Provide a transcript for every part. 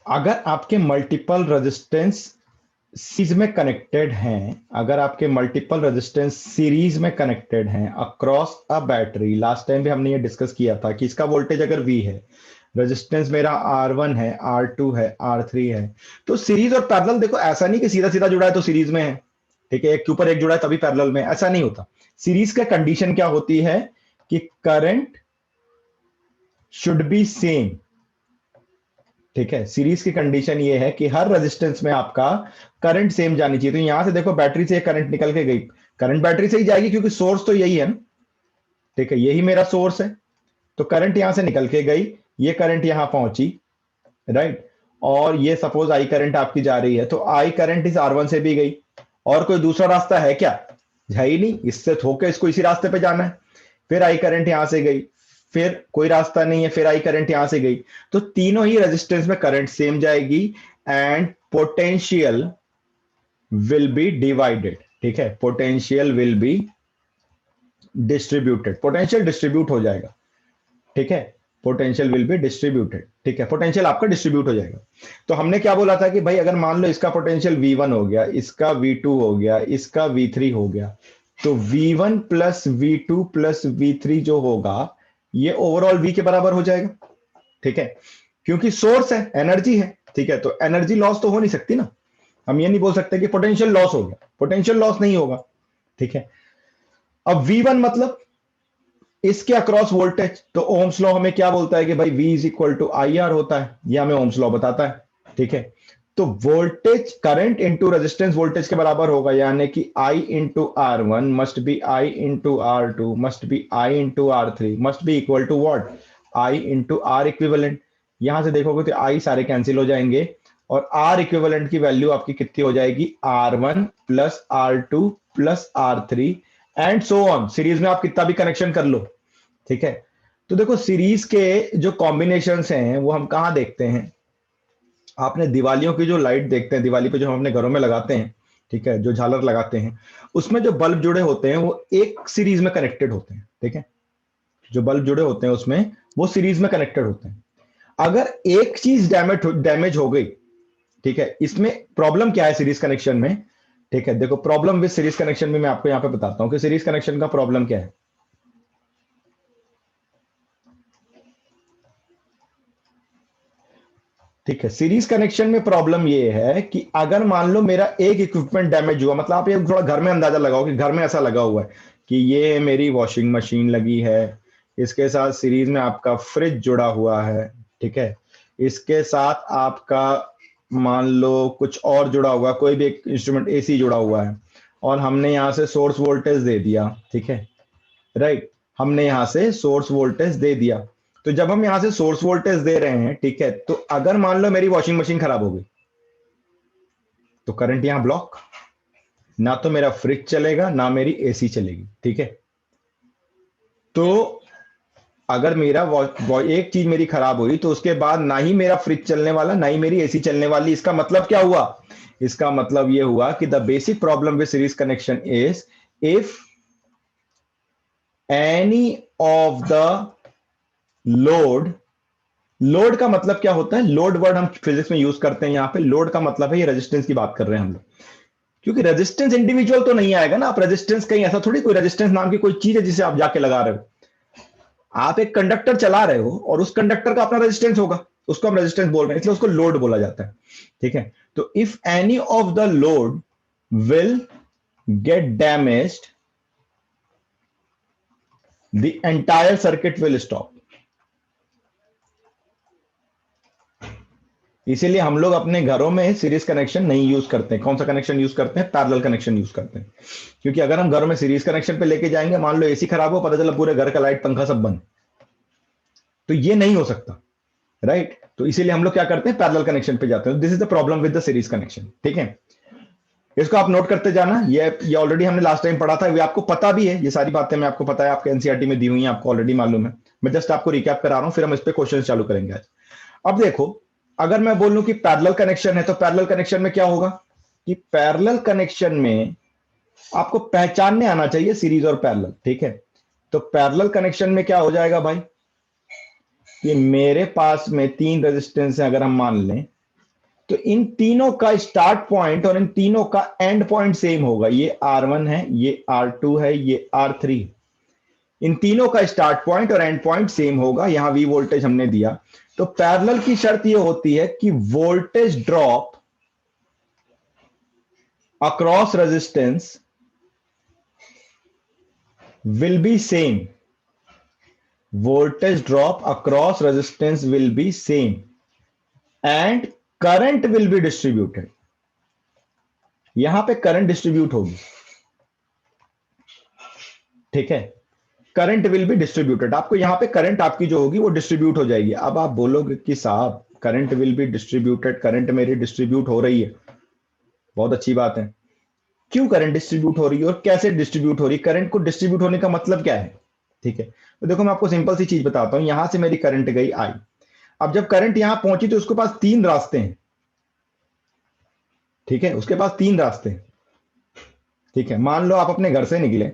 अगर आपके multiple resistance series में कनेक्टेड हैं, अगर आपके मल्टीपल रेजिस्टेंस सीरीज में कनेक्टेड हैं across a battery, last time भी हमने ये डिस्कस किया था कि इसका वोल्टेज अगर V है, रेजिस्टेंस मेरा R1 है, R2 है, R3 है, तो सीरीज और पैरेलल देखो ऐसा नहीं कि सीधा सीधा जुड़ा है तो सीरीज में है, ठीक है, एक के ऊपर एक जुड़ा है तभी पैरेलल में, ऐसा नहीं होता। सीरीज का कंडीशन क्या होती है कि करंट शुड बी सेम, ठीक है। सीरीज की कंडीशन ये है कि हर रेजिस्टेंस में आपका करंट सेम जानी चाहिए। तो यहां से देखो बैटरी से करंट निकल के गई, करंट बैटरी से ही जाएगी क्योंकि सोर्स तो यही है ना, ठीक है, यही मेरा सोर्स है। तो करंट यहां से निकल के गई, ये करंट यहां पहुंची, राइट, और ये सपोज आई करंट आपकी जा रही है, तो आई करंट इस R1 से भी गई। और कोई दूसरा रास्ता है क्या? है ही नहीं, इससे होके इसको इसी रास्ते पे जाना है। फिर आई करंट यहां से गई, फिर कोई रास्ता नहीं है, फिर आई करंट यहां से गई। तो तीनों ही रेजिस्टेंस में करंट सेम जाएगी and potential will be divided, ठीक है, potential will be distributed, potential distribute हो जाएगा, ठीक है, पोटेंशियल विल बी डिस्ट्रीब्यूटेड, ठीक है, पोटेंशियल आपका डिस्ट्रीब्यूट हो जाएगा। तो हमने क्या बोला था कि भाई अगर मान लो इसका पोटेंशियल V1 हो गया, इसका V2 हो गया, इसका V3 हो गया, तो V1 plus V2 plus V3 जो होगा ये ओवरऑल V के बराबर हो जाएगा, ठीक है, क्योंकि सोर्स है, एनर्जी है, ठीक है, तो एनर्जी लॉस तो हो नहीं सकती ना। हम ये नहीं बोल सकते कि पोटेंशियल लॉस हो गया, पोटेंशियल लॉस नहीं होगा, ठीक है। अब V1 मतलब इसके अक्रॉस वोल्टेज, तो ओम्स लॉ हमें क्या बोलता है कि भाई V is equal to IR होता है, ये हमें ओम्स लॉ बताता है, ठीक है। तो voltage current into resistance voltage के बराबर होगा, यानी कि I into R1 must be I into R2 must be I into R3 must be equal to what, I into R equivalent. यहां से देखोगे तो I सारे कैंसिल हो जाएंगे और R इक्विवेलेंट की वैल्यू आपकी कितनी हो जाएगी, R1 plus R2 plus R3 and so on. Series में आप कितना भी कनेक्शन कर लो, ठीक है। तो देखो सीरीज के जो कॉम्बिनेशंस हैं वो हम कहां देखते हैं, आपने दिवालियों की जो लाइट देखते हैं, दिवाली पे जो हम अपने घरों में लगाते हैं, ठीक है, जो झालर लगाते हैं, उसमें जो बल्ब जुड़े होते हैं वो एक सीरीज में कनेक्टेड होते हैं, ठीक है, जो बल्ब जुड़े होते हैं उसमें वो सीरीज में कनेक्टेड होते हैं। अगर एक चीज डैमेज हो गई, ठीक है, इसमें प्रॉब्लम क्या है सीरीज कनेक्शन में, ठीक है, देखो प्रॉब्लम विद सीरीज कनेक्शन में मैं आपको यहां पे बताता हूं कि सीरीज कनेक्शन का प्रॉब्लम क्या है। ठीक है, सीरीज कनेक्शन में प्रॉब्लम ये है कि अगर मान लो मेरा एक इक्विपमेंट डैमेज हुआ, मतलब आप ये थोड़ा घर में अंदाजा लगाओ कि घर में ऐसा लगा हुआ है कि ये मेरी वॉशिंग मशीन लगी है, इसके साथ सीरीज में आपका फ्रिज जुड़ा हुआ है, ठीक है, इसके साथ आपका मान लो कुछ और जुड़ा हुआ, कोई भी एक इंस्ट्रूमेंट AC जुड़ा हुआ है, और हमने यहां से सोर्स वोल्टेज दे दिया, ठीक है, राइट, हमने यहां से सोर्स वोल्टेज दे दिया। तो जब हम यहां से सोर्स वोल्टेज दे रहे हैं, ठीक है, तो अगर मान लो मेरी वॉशिंग मशीन खराब हो गई तो करंट यहां ब्लॉक, ना तो मेरा फ्रिज चलेगा ना मेरी AC चलेगी, ठीक है। तो अगर मेरा एक चीज मेरी खराब हुई तो उसके बाद ना ही मेरा फ्रिज चलने वाला ना ही मेरी AC चलने वाली। इसका मतलब क्या हुआ, इसका मतलब यह हुआ कि the basic problem with series connection is if any of the load, load का मतलब क्या होता है, लोड वर्ड हम फिजिक्स में यूज करते हैं, यहां पे लोड का मतलब है ये रेजिस्टेंस की बात कर रहे हैं हम लोग, क्योंकि रेजिस्टेंस इंडिविजुअल तो नहीं आएगा ना, आप रेजिस्टेंस कहीं ऐसा थोड़ी कोई रेजिस्टेंस नाम की कोई चीज है जिसे आप जाके लगा रहे हो। आप एक कंडक्टर चला रहे हो और उस कंडक्टर का अपना रेजिस्टेंस होगा, उसको हम रेजिस्टेंस बोल रहे हैं, इसलिए उसको लोड बोला जाता है, ठीक है। तो if any of the load will get damaged the entire circuit will stop. इसीलिए हम लोग अपने घरों में सीरीज कनेक्शन नहीं यूज करते हैं। कौन सा कनेक्शन यूज करते हैं, पैरेलल कनेक्शन यूज करते हैं, क्योंकि अगर हम घरों में सीरीज कनेक्शन पे लेके जाएंगे, मान लो AC खराब हो, पता चला पूरे घर का लाइट पंखा सब बंद, तो ये नहीं हो सकता, राइट। तो इसीलिए हम लोग क्या करते हैं, पैरेलल कनेक्शन पे जाते हैं। This is the problem with the series connection, ठीक है। इसको आप नोट करते जाना, ये ऑलरेडी हमने लास्ट टाइम पढ़ा था, ये आपको पता भी है, ये सारी बातें मैं आपको पता है, आपके एनसीईआरटी में दी हुई है, आपको ऑलरेडी मालूम है। मैं जस्ट आपको रिकैप करा रहा हूं, फिर हम इस पे क्वेश्चन चालू करेंगे आज। अब देखो, अगर मैं बोलूं कि पैरेलल कनेक्शन है, तो पैरेलल कनेक्शन में क्या होगा कि पैरेलल कनेक्शन में आपको पहचानने आना चाहिए सीरीज और पैरेलल, ठीक है। तो पैरेलल कनेक्शन में क्या हो जाएगा भाई, कि मेरे पास में तीन रेजिस्टेंस है, अगर हम मान लें, तो इन तीनों का स्टार्ट पॉइंट और इन तीनों का एंड पॉइंट सेम होगा। ये R1 है, ये R2 है, ये R3। इन तीनों का स्टार्ट पॉइंट और एंड पॉइंट सेम होगा। यहां V वोल्टेज हमने दिया। तो पैरेलल की शर्त ये होती है कि voltage drop across resistance will be same. Voltage drop across resistance will be same and current will be distributed. यहां पे करंट डिस्ट्रीब्यूट होगी, ठीक है। करंट विल बी डिस्ट्रीब्यूटेड, आपको यहां पे करंट आपकी जो होगी वो डिस्ट्रीब्यूट हो जाएगी। अब आप बोलोगे कि साहब current will be distributed, current मेरी डिस्ट्रीब्यूट हो रही है, बहुत अच्छी बात है। क्यों करंट डिस्ट्रीब्यूट हो रही है और कैसे डिस्ट्रीब्यूट हो रही है? करंट को डिस्ट्रीब्यूट होने का मतलब क्या है? ठीक है, तो देखो मैं आपको सिंपल सी चीज बताता हूं। यहां से मेरी करंट गई आई। अब जब करंट यहां पहुंची तो उसके पास तीन रास्ते हैं, ठीक है, उसके पास तीन रास्ते हैं, ठीक है। मान लो आप अपने घर से निकले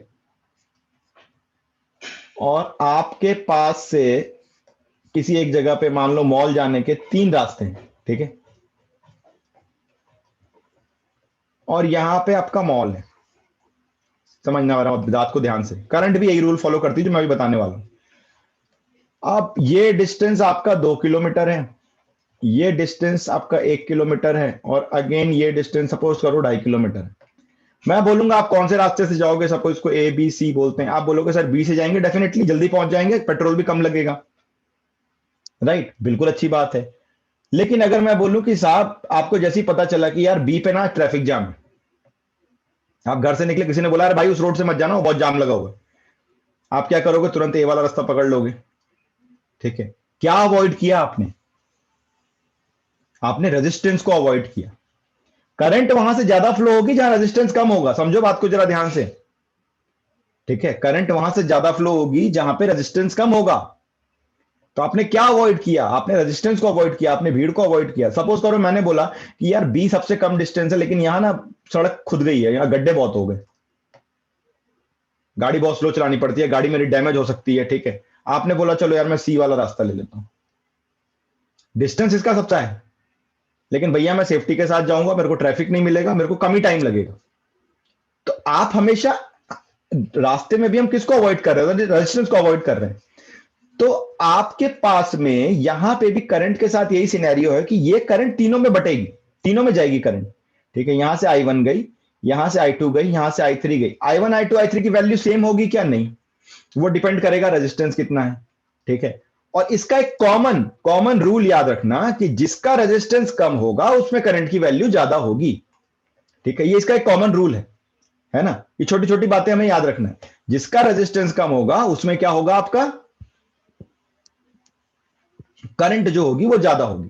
और आपके पास से किसी एक जगह पे मान लो मॉल जाने के तीन रास्ते हैं, ठीक है। और यहां पे आपका मॉल है, समझना वाला बात को ध्यान से। करंट भी यही रूल फॉलो करती है जो मैं अभी बताने वाला हूं। अब ये डिस्टेंस आपका 2 किलोमीटर है, ये डिस्टेंस आपका 1 किलोमीटर है, और अगेन ये डिस्टेंस सपोज करो 2.5 किलोमीटर है। मैं बोलूंगा आप कौन से रास्ते से जाओगे, सपोज इसको ए बी सी बोलते हैं, आप बोलोगे सर बी से जाएंगे, डेफिनेटली जल्दी पहुंच जाएंगे, पेट्रोल भी कम लगेगा, राइट, बिल्कुल अच्छी बात है। लेकिन अगर मैं बोलूं कि साहब आपको जैसे ही पता चला कि यार बी पे ना ट्रैफिक जाम है, आप घर से निकले, किसी ने बोला अरे भाई उस रोड से मत जाना, वो बहुत जाम लगा हुआ है, आप क्या करोगे? तुरंत ए वाला रास्ता पकड़ लोगे, ठीक है। क्या अवॉइड किया आपने? आपने रेजिस्टेंस को अवॉइड किया। करंट वहां से ज्यादा फ्लो होगी जहां रेजिस्टेंस कम होगा, समझो बात को जरा ध्यान से, ठीक है। करंट वहां से ज्यादा फ्लो होगी जहां पे रेजिस्टेंस कम होगा। तो आपने क्या अवॉइड किया? आपने रेजिस्टेंस को अवॉइड किया, आपने भीड़ को अवॉइड किया। सपोज करो मैंने बोला कि यार बी सबसे कम डिस्टेंस है, लेकिन यहां ना सड़क खुद गई है, यहां गड्ढे बहुत हो गए, गाड़ी बहुत स्लो चलानी पड़ती है, गाड़ी मेरी डैमेज हो सकती है, ठीक है। आपने बोला चलो यार मैं सी वाला रास्ता ले लेता हूं, डिस्टेंस इसका सबसे है, लेकिन भैया मैं सेफ्टी के साथ जाऊंगा, मेरे को ट्रैफिक नहीं मिलेगा, मेरे को कम ही टाइम लगेगा। तो आप हमेशा रास्ते में भी हम किसको अवॉइड कर रहे हैं? रेजिस्टेंस को अवॉइड कर रहे हैं। तो आपके पास में यहां पे भी करंट के साथ यही सिनेरियो है कि ये करंट तीनों में बटेगी, तीनों में जाएगी करंट, ठीक है। यहां से I1 गई, यहां से I2 गई, यहां से I3 गई। I1 I2 I3 की वैल्यू सेम होगी क्या? नहीं, वो डिपेंड करेगा रेजिस्टेंस कितना है, ठीक है। और इसका एक कॉमन कॉमन रूल याद रखना कि जिसका रेजिस्टेंस कम होगा उसमें करंट की वैल्यू ज्यादा होगी, ठीक है। ये इसका एक कॉमन रूल है ना। ये छोटी छोटी बातें हमें याद रखना है। जिसका रेजिस्टेंस कम होगा उसमें क्या होगा? आपका करंट जो होगी वो ज्यादा होगी।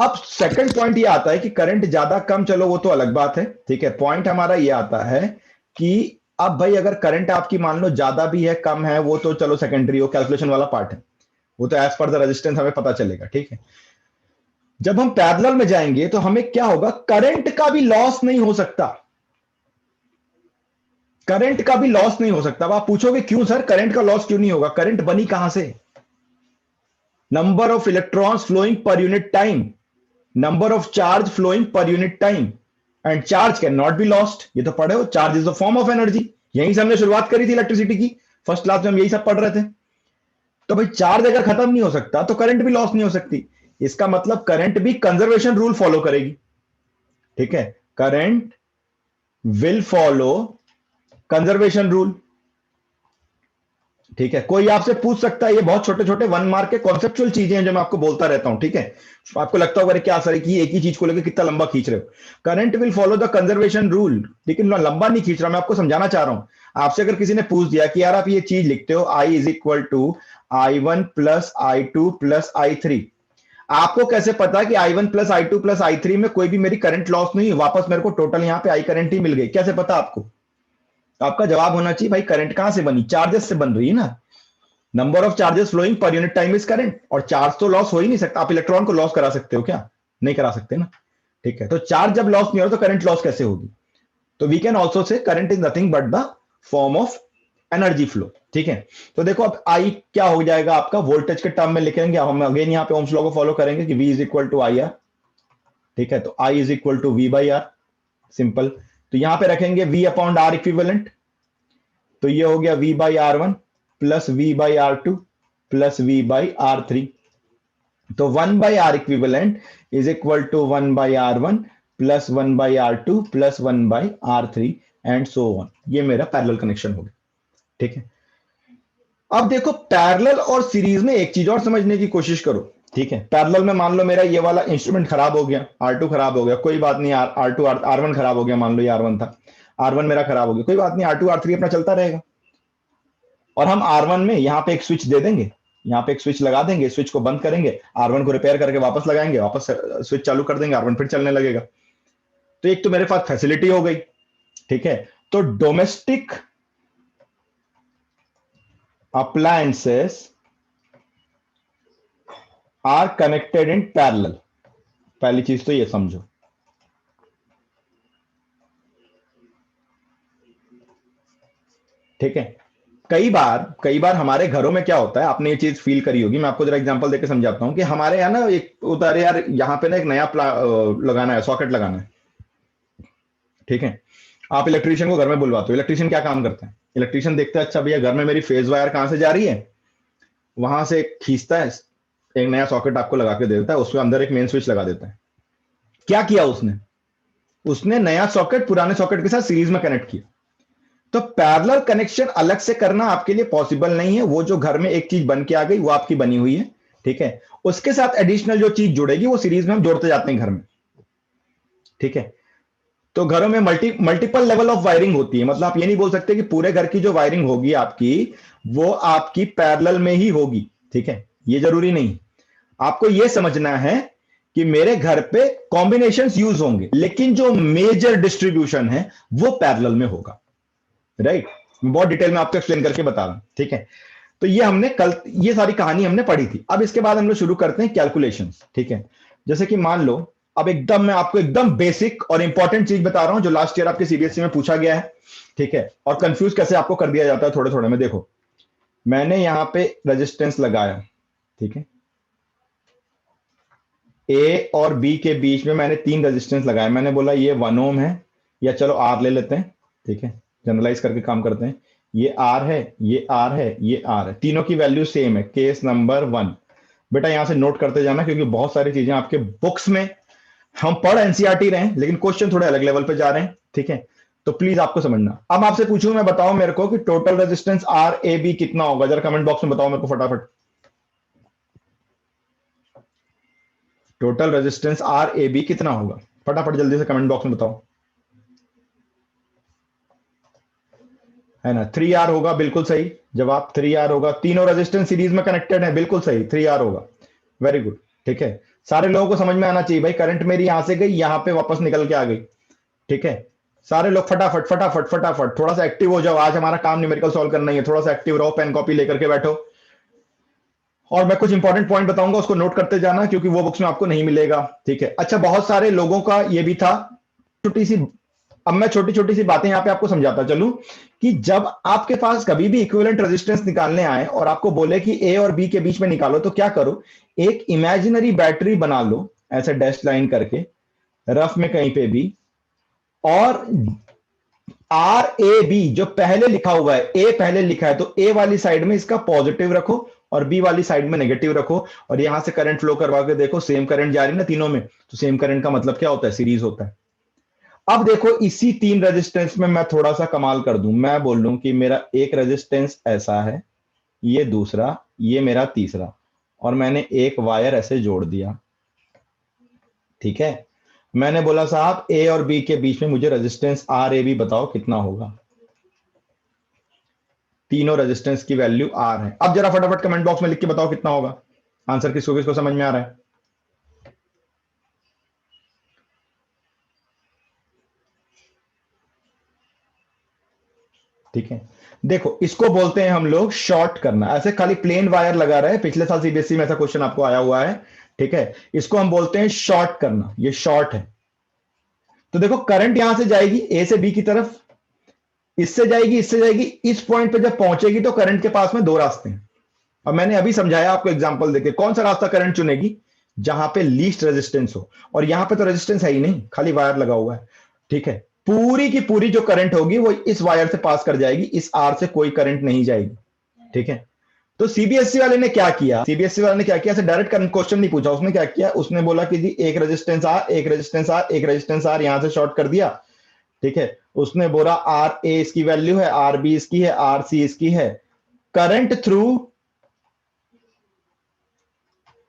अब सेकंड पॉइंट ये आता है कि करंट ज्यादा कम, चलो वो तो अलग बात है, ठीक है। पॉइंट हमारा ये आता है कि अब भाई अगर करंट आपकी मान लो ज्यादा भी है कम है, वो तो चलो सेकेंडरी, हो कैलकुलेशन वाला पार्ट है, वो तो एज पर द रेजिस्टेंस हमें पता चलेगा, ठीक है। जब हम पैरेलल में जाएंगे तो हमें क्या होगा? करंट का भी लॉस नहीं हो सकता, करंट का भी लॉस नहीं हो सकता। अब आप पूछोगे क्यों सर करंट का लॉस क्यों नहीं होगा? करंट बनी कहां से? Number of electrons flowing per unit time, number of charge flowing per unit time, and charge can not be lost. ये तो पढ़े हो, charge is the form of energy, यहीं से हमने शुरुआत करी थी इलेक्ट्रिसिटी की, फर्स्ट क्लास में हम यही सब पढ़ रहे थे। तो भाई चार्ज अगर खत्म नहीं हो सकता तो करंट भी लॉस नहीं हो सकती। इसका मतलब करंट भी कंजर्वेशन रूल फॉलो करेगी, ठीक है। Current will follow conservation rule, ठीक है। कोई आपसे पूछ सकता है, ये बहुत छोटे छोटे 1 मार्क के कॉन्सेप्चुअल चीजें हैं जो मैं आपको बोलता रहता हूं, ठीक है। आपको लगता होगा क्या सर कि एक ही चीज को लेकर कितना लंबा खींच रहे हो। Current will follow the conservation rule, लेकिन मैं लंबा नहीं खींच रहा, मैं आपको समझाना चाह रहा हूं। आपसे अगर किसी ने पूछ दिया कि यार आप ये चीज लिखते हो I is equal to I1 plus I2 plus I3, आपको कैसे पता कि I1 plus I2 plus I3 में कोई भी मेरी करंट लॉस नहीं है, वापस मेरे को टोटल यहां पे आई करंट ही मिल गई, कैसे पता आपको? आपका जवाब होना चाहिए भाई करंट कहां से बनी? चार्जेस से बन रही है ना। Number of charges flowing per unit time is current, और चार्ज तो लॉस हो ही नहीं सकता। आप इलेक्ट्रॉन को लॉस करा सकते हो क्या? नहीं करा सकते ना, ठीक है। तो चार्ज जब लॉस नहीं हो रहा तो करंट लॉस कैसे होगी? तो we can also say current is nothing but the form of energy flow, ठीक है। तो देखो अब आई क्या हो जाएगा आपका, वोल्टेज के टर्म में लिखेंगे। हम अगेन यहाँ पे ओम्स लॉ को फॉलो करेंगे कि V is equal to I R, ठीक है, तो I is equal to V by R, simple. तो यहां पे रखेंगे वी अपॉन आर इक्विवेलेंट, तो ये हो गया V by R one plus V by R two plus V by R three. तो one by R equivalent is equal to one by R one plus one by R two plus one by R three and so on. ये मेरा parallel connection हो गया, ठीक है। अब देखो parallel और सीरीज में एक चीज और समझने की कोशिश करो, ठीक है। पैरेलल में मान लो मेरा ये वाला इंस्ट्रूमेंट खराब हो गया, R2 खराब हो गया, कोई बात नहीं, R2 R1 खराब हो गया, मान लो ये R1 था, R1 मेरा खराब हो गया, कोई बात नहीं, R2 R3 अपना चलता रहेगा। और हम R1 में यहाँ पे एक स्विच दे देंगे, यहाँ पे एक स्विच लगा देंगे, स्विच को बंद करेंगे, R1 को रिपेयर करके वापस लगाएंगे, वापस स्विच चालू कर देंगे, R1 फिर चलने लगेगा। तो एक तो मेरे पास फैसिलिटी हो गई, ठीक है। तो domestic appliances are connected in parallel। पहली चीज तो ये समझो, ठीक है। कई बार हमारे घरों में क्या होता है, आपने ये चीज फील करी होगी, मैं आपको जरा एग्जांपल देके समझाता हूं कि हमारे यहाँ ना एक उतारे यार, यहाँ पे ना एक नया लगाना है, सॉकेट लगाना है, ठीक है। आप इलेक्ट्रीशियन को घर में बुलवाते हो, इलेक्ट्रीशियन क्या काम करता है, इलेक्ट्रीशियन देखता है अच्छा भैया घर में मेरी फेज वायर कहां से जा रही है, वहां से खींचता है, एक नया सॉकेट आपको लगा के दे देता है, उसके अंदर एक मेन स्विच लगा देता है। क्या किया उसने नया सॉकेट पुराने सॉकेट के साथ सीरीज में कनेक्ट किया। तो पैरेलल कनेक्शन अलग से करना आपके लिए पॉसिबल नहीं है, वो जो घर में एक चीज बन के आ गई वो आपकी बनी हुई है, ठीक है। उसके साथ एडिशनल जो चीज जुड़ेगी वो सीरीज में हम जोड़ते जाते हैं घर में, ठीक है। तो घरों में मल्टीपल लेवल ऑफ वायरिंग होती है, मतलब आप ये नहीं बोल सकते कि पूरे घर की जो वायरिंग होगी आपकी वो आपकी पैरेलल में ही होगी, ठीक है, ये जरूरी नहीं। आपको ये समझना है कि मेरे घर पे कॉम्बिनेशंस यूज होंगे, लेकिन जो मेजर डिस्ट्रीब्यूशन है वो पैरेलल में होगा, राइट। मैं बहुत डिटेल में आपको एक्सप्लेन करके बता रहा हूं, ठीक है। तो ये हमने कल ये सारी कहानी हमने पढ़ी थी। अब इसके बाद हम लोग शुरू करते हैं कैलकुलेशंस, ठीक है। जैसे कि मान लो, अब एकदम मैं आपको एकदम बेसिक और इंपॉर्टेंट चीज बता रहा हूं जो लास्ट ईयर आपके सीबीएसई में पूछा गया है, ठीक है। और कंफ्यूज कैसे आपको कर दिया जाता है थोड़े थोड़े में। देखो मैंने यहां पे रेजिस्टेंस लगाया, ठीक है, ए और बी के बीच में मैंने 3 रेजिस्टेंस लगाए, मैंने बोला ये 1 ओम है, या चलो आर ले लेते हैं, ठीक है, जनरलाइज करके काम करते हैं। ये आर है, ये आर है, ये आर है, तीनों की वैल्यू सेम है, केस नंबर 1। बेटा यहां से नोट करते जाना क्योंकि बहुत सारी चीजें आपके बुक्स में हम पढ़ एनसीईआरटी रहे हैं, लेकिन क्वेश्चन थोड़े अलग लेवल पे जा रहे हैं, ठीक है। तो प्लीज आपको समझना। अब आपसे पूछूं मैं, बताओ मेरे को कि total resistance R A B कितना होगा, जरा कमेंट बॉक्स में बताओ मेरे को फटाफट। Total resistance R A B कितना होगा, फटाफट जल्दी से कमेंट बॉक्स में बताओ, है ना। 3R होगा, बिल्कुल सही जवाब, 3R होगा। तीनों रेजिस्टेंस सीरीज में कनेक्टेड है, बिल्कुल सही, 3R होगा, वेरी गुड, ठीक है। सारे लोगों को समझ में आना चाहिए भाई, करंट मेरी यहां से गई यहां पे वापस निकल के आ गई, ठीक है। सारे लोग फटाफट फटाफट फटाफट थोड़ा सा एक्टिव हो जाओ, आज हमारा काम न्यूमेरिकल सॉल्व करना ही है, थोड़ा सा एक्टिव रहो, पेन कॉपी लेकर के बैठो। और मैं कुछ इंपॉर्टेंट पॉइंट बताऊंगा, उसको नोट करते जाना क्योंकि वो बुक्स में आपको नहीं मिलेगा, ठीक है। अच्छा बहुत सारे लोगों का ये भी था, छोटी सी, अब मैं छोटी छोटी सी बातें यहां पे आपको समझाता चलूं कि जब आपके पास कभी भी इक्विवेलेंट रेजिस्टेंस निकालने आए और आपको बोले कि ए और बी के बीच में निकालो, तो क्या करो, एक इमेजिनरी बैटरी बना लो ऐसे डैश लाइन करके रफ में कहीं पे भी, और आर ए बी जो पहले लिखा हुआ है, ए पहले लिखा है तो ए वाली साइड में इसका पॉजिटिव रखो और बी वाली साइड में नेगेटिव रखो, और यहां से करंट फ्लो करवा के देखो, सेम करंट जा रही ना तीनों में, तो सेम करंट का मतलब क्या होता है, सीरीज होता है। अब देखो इसी 3 रेजिस्टेंस में मैं थोड़ा सा कमाल कर दूं, मैं बोल लूं कि मेरा एक रेजिस्टेंस ऐसा है, ये दूसरा, ये मेरा तीसरा, और मैंने एक वायर ऐसे जोड़ दिया, ठीक है। मैंने बोला साहब ए और बी के बीच में मुझे रेजिस्टेंस आर ए बी बताओ कितना होगा, तीनों रेजिस्टेंस की वैल्यू आर है। अब जरा फटाफट कमेंट बॉक्स में लिख के बताओ कितना होगा, आंसर किसको किसको समझ में आ रहा है। ठीक है, देखो इसको बोलते हैं हम लोग शॉर्ट करना, ऐसे खाली प्लेन वायर लगा रहे हैं, पिछले साल सीबीएसई में ऐसा क्वेश्चन आपको आया हुआ है, ठीक है। इसको हम बोलते हैं शॉर्ट करना, ये शॉर्ट है। तो देखो करंट यहां से जाएगी ए से बी की तरफ, इससे जाएगी, इससे जाएगी, इस पॉइंट पे जब पहुंचेगी तो करंट के पास में 2 रास्ते हैं। अब मैंने अभी समझाया आपको एग्जांपल देके, कौन सा रास्ता करंट चुनेगी, जहां पे लीस्ट रेजिस्टेंस हो, और यहां पे तो रेजिस्टेंस है ही नहीं, खाली वायर लगा हुआ है, ठीक है। पूरी की पूरी जो करंट होगी वो इस वायर से पास कर जाएगी, इस आर से कोई करंट नहीं जाएगी, ठीक है। तो सीबीएसई वाले ने क्या किया, सीबीएसई वाले ने क्या किया, ऐसे डायरेक्ट क्वेश्चन नहीं पूछा, उसने क्या किया, उसने बोला कि जी एक रेजिस्टेंस आर, एक रेजिस्टेंस आर, एक रेजिस्टेंस आर, यहां से शॉर्ट कर दिया, ठीक है। उसने बोला आर ए इसकी वैल्यू है, आर बी इसकी है, आर सी इसकी है, करंट थ्रू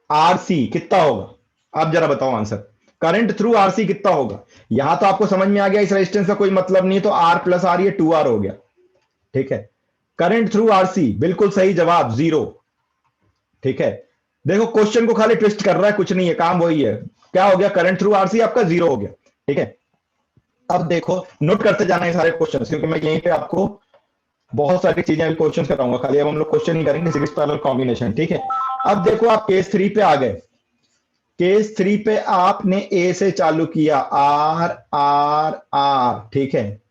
आरसी कितना होगा, आप जरा बताओ आंसर, करंट थ्रू आरसी कितना होगा। यहां तो आपको समझ में आ गया इस रेजिस्टेंस का कोई मतलब नहीं, तो आर प्लस आर ये 2R हो गया, ठीक है। करंट थ्रू आरसी, बिल्कुल सही जवाब, 0, ठीक है। देखो क्वेश्चन को खाली ट्विस्ट कर रहा है, कुछ नहीं है, काम वही है। क्या हो गया, करंट थ्रू आरसी आपका 0 हो गया, ठीक है। अब देखो नोट करते जाना है सारे क्वेश्चन, क्योंकि मैं यहीं पे आपको बहुत सारी चीजें अभी क्वेश्चन कराऊंगा, खाली अब हम लोग क्वेश्चन ही करेंगे, सीरीज पैरेलल कॉम्बिनेशन, ठीक है। अब देखो आप केस 3 पे आ गए, केस 3 पे आपने ए से चालू किया, आर आर आर, ठीक है,